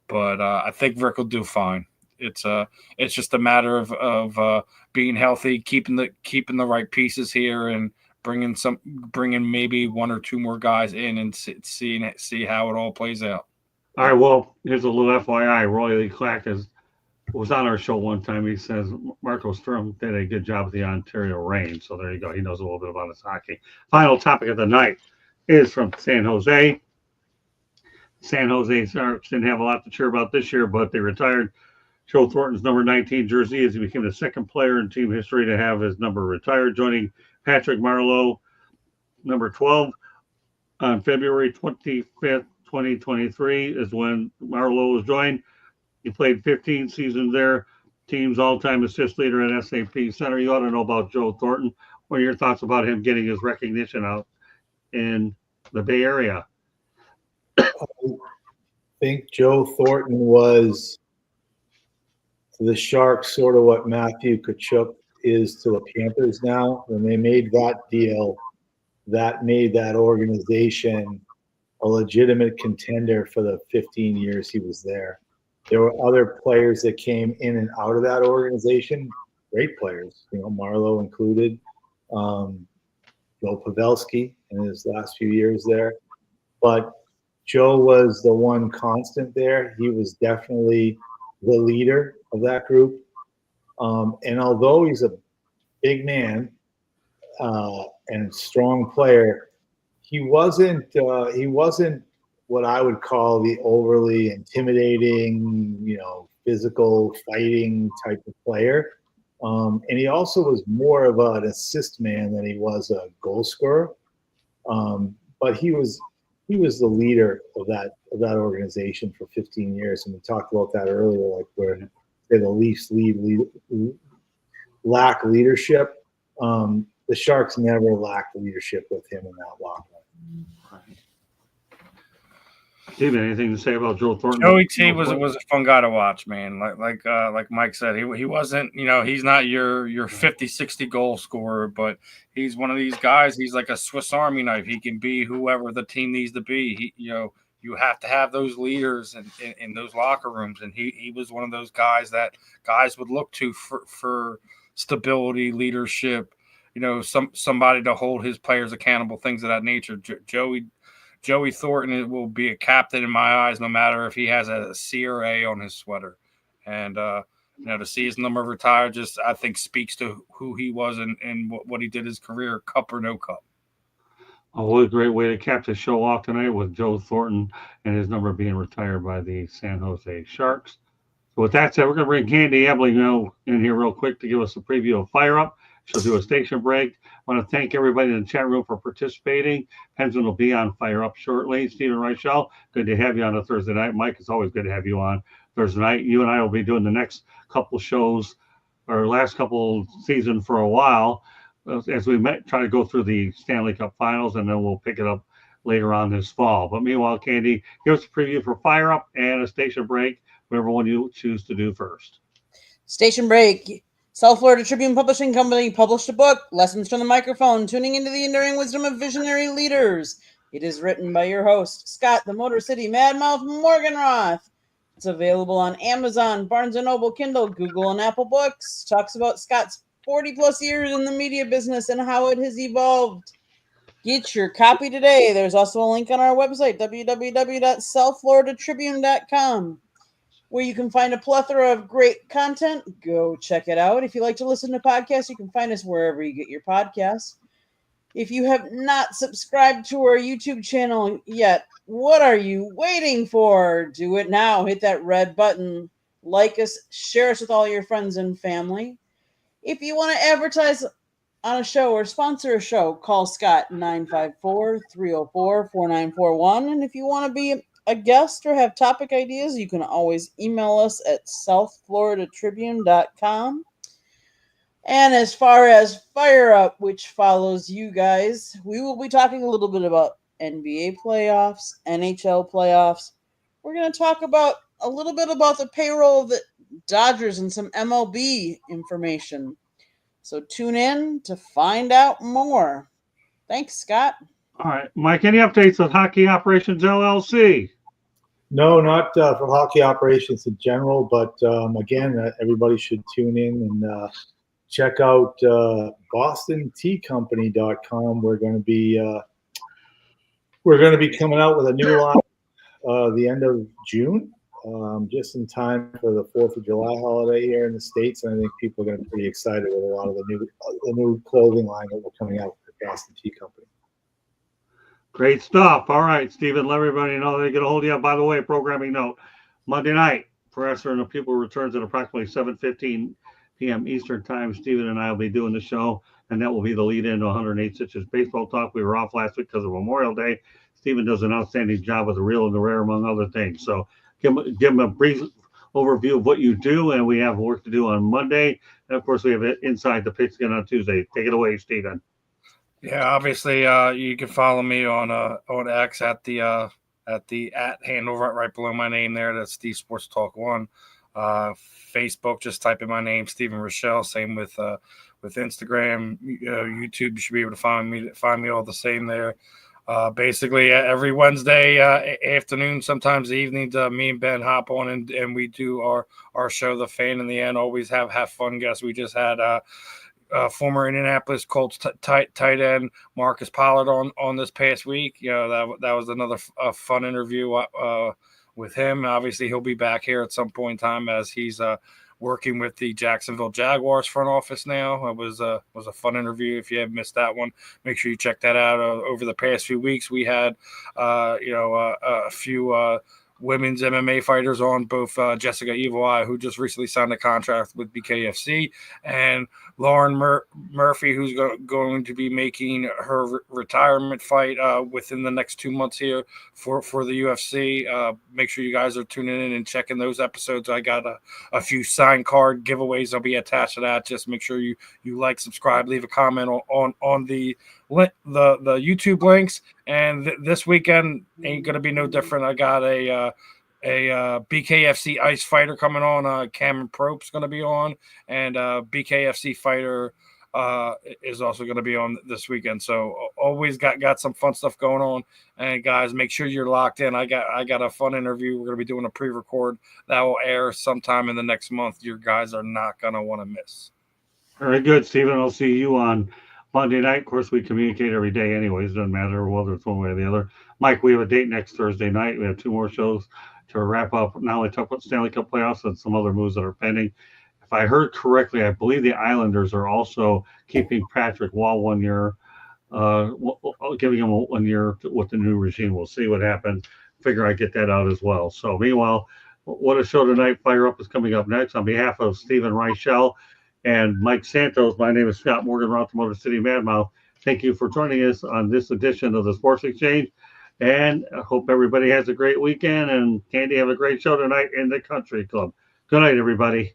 But I think Rick will do fine. It's just a matter of being healthy, keeping the right pieces here, and bringing maybe one or two more guys in and see how it all plays out. All right. Well, here's a little FYI. Roy Lee Clack was on our show one time. He says Marco Sturm did a good job with the Ontario Reign. So there you go. He knows a little bit about his hockey. Final topic of the night is from San Jose. San Jose Sharks didn't have a lot to cheer about this year, but they retired Joe Thornton's number 19 jersey as he became the second player in team history to have his number retired, joining Patrick Marleau, number 12, on February 25th, 2023 is when Marleau was joined. He played 15 seasons there, team's all-time assist leader at SAP Center. You ought to know about Joe Thornton. What are your thoughts about him getting his recognition out in the Bay Area? I think Joe Thornton was to the Sharks sort of what Matthew Tkachuk is to the Panthers now. When they made that deal, that made that organization a legitimate contender for the 15 years he was there. There were other players that came in and out of that organization, great players, Marleau included, Joe Pavelski in his last few years there. But Joe was the one constant there. He was definitely the leader of that group. And although he's a big man and strong player, he wasn't what I would call the overly intimidating, physical fighting type of player. And he also was more of an assist man than he was a goal scorer. But he was the leader of that organization for 15 years. And we talked about that earlier, like where the Leafs lack leadership. The Sharks never lacked leadership with him in that locker room. Steven, anything to say about Joe Thornton? Joey T was a fun guy to watch, man. Like Mike said, he wasn't, he's not your 50, 60 goal scorer, but he's one of these guys. He's like a Swiss Army knife. He can be whoever the team needs to be. You have to have those leaders in those locker rooms, and he was one of those guys that guys would look to for stability, leadership. Somebody to hold his players accountable, things of that nature. Joey Thornton will be a captain in my eyes, no matter if he has a C or A on his sweater. And, to see his number retired just, I think, speaks to who he was and what he did his career, cup or no cup. Oh, what a great way to cap the show off tonight with Joe Thornton and his number being retired by the San Jose Sharks. So with that said, we're going to bring Candy Ebling in here real quick to give us a preview of Fire Up. She'll do a station break. I want to thank everybody in the chat room for participating. Penson will be on Fire Up shortly. Stephen Reichel, good to have you on a Thursday night. Mike, it's always good to have you on Thursday night. You and I will be doing the next couple shows, or last couple season for a while, as we try to go through the Stanley Cup Finals, and then we'll pick it up later on this fall. But meanwhile, Candy, give us a preview for Fire Up and a station break, whatever one you choose to do first. Station break. South Florida Tribune Publishing Company published a book, Lessons from the Microphone, Tuning into the Enduring Wisdom of Visionary Leaders. It is written by your host, Scott, the Motor City Madmouth Morganroth. It's available on Amazon, Barnes & Noble, Kindle, Google, and Apple Books. Talks about Scott's 40-plus years in the media business and how it has evolved. Get your copy today. There's also a link on our website, www.southfloridatribune.com, where you can find a plethora of great content. Go check it out. If you like to listen to podcasts, you can find us wherever you get your podcasts. If you have not subscribed to our YouTube channel yet, what are you waiting for? Do it now. Hit that red button. Like us, share us with all your friends and family. If you want to advertise on a show or sponsor a show, call Scott 954-304-4941. And if you want to be a guest or have topic ideas, you can always email us at southfloridatribune.com. And as far as Fire Up, which follows you guys, we will be talking a little bit about NBA playoffs, NHL playoffs. We're going to talk about a little bit about the payroll of the Dodgers and some MLB information. So tune in to find out more. Thanks, Scott. All right, Mike, any updates on Hockey Operations LLC? No, not for hockey operations in general, but again, everybody should tune in and check out BostonTeaCompany.com. We're going to be coming out with a new line the end of June, just in time for the 4th of July holiday here in the States. And I think people are going to be pretty excited with a lot of the new clothing line that we're coming out with Boston Tea Company. Great stuff. All right, Stephen, let everybody know they get a hold of you. By the way, programming note, Monday night, Professor and the People returns at approximately 7:15 p.m. Eastern Time. Stephen and I will be doing the show, and that will be the lead-in to 108 Stitches Baseball Talk. We were off last week because of Memorial Day. Stephen does an outstanding job with the real and the rare, among other things. So give him a brief overview of what you do, and we have work to do on Monday. And, of course, we have it Inside the Pigskin on Tuesday. Take it away, Stephen. Yeah, obviously, you can follow me on X at the handle right below my name there. That's Steve Sports Talk 1. Facebook, just type in my name, Stephen Rochelle. Same with Instagram, YouTube. You should be able to find me all the same there. Basically, every Wednesday afternoon, sometimes evenings, me and Ben hop on and we do our show, The Fan in the End. Always have fun guests. We just had former Indianapolis Colts tight end Marcus Pollard on this past week. That was another fun interview with him. Obviously, he'll be back here at some point in time as he's working with the Jacksonville Jaguars front office now. It was a fun interview. If you have missed that one, make sure you check that out. Over the past few weeks, we had a few women's MMA fighters on, both Jessica Evil Eye, who just recently signed a contract with BKFC, and Lauren Murphy, who's going to be making her retirement fight within the next 2 months here for the UFC. Make sure you guys are tuning in and checking those episodes. I got a few signed card giveaways. I'll be attached to that. Just make sure you like, subscribe, leave a comment on the YouTube links. And this weekend ain't gonna be no different. I got a BKFC Ice fighter coming on. Cameron Prope's gonna be on, and BKFC fighter is also gonna be on this weekend. So always got some fun stuff going on. And guys, make sure you're locked in. I got a fun interview. We're gonna be doing a pre-record that will air sometime in the next month. You guys are not gonna want to miss. Very good, Stephen. I'll see you on Monday night. Of course, we communicate every day anyways. Doesn't matter whether it's one way or the other. Mike, we have a date next Thursday night. We have 2 more shows to wrap up. Not only talk about Stanley Cup playoffs and some other moves that are pending. If I heard correctly, I believe the Islanders are also keeping Patrick Wall 1 year, giving him 1 year with the new regime. We'll see what happens. Figure I get that out as well. So meanwhile, what a show tonight. Fire Up is coming up next. On behalf of Stephen Reichel and Mike Santos. My name is Scott Morgan, Route to Motor City Madmouth. Thank you for joining us on this edition of the Sports Exchange. And I hope everybody has a great weekend. And Candy, have a great show tonight in the Country Club. Good night, everybody.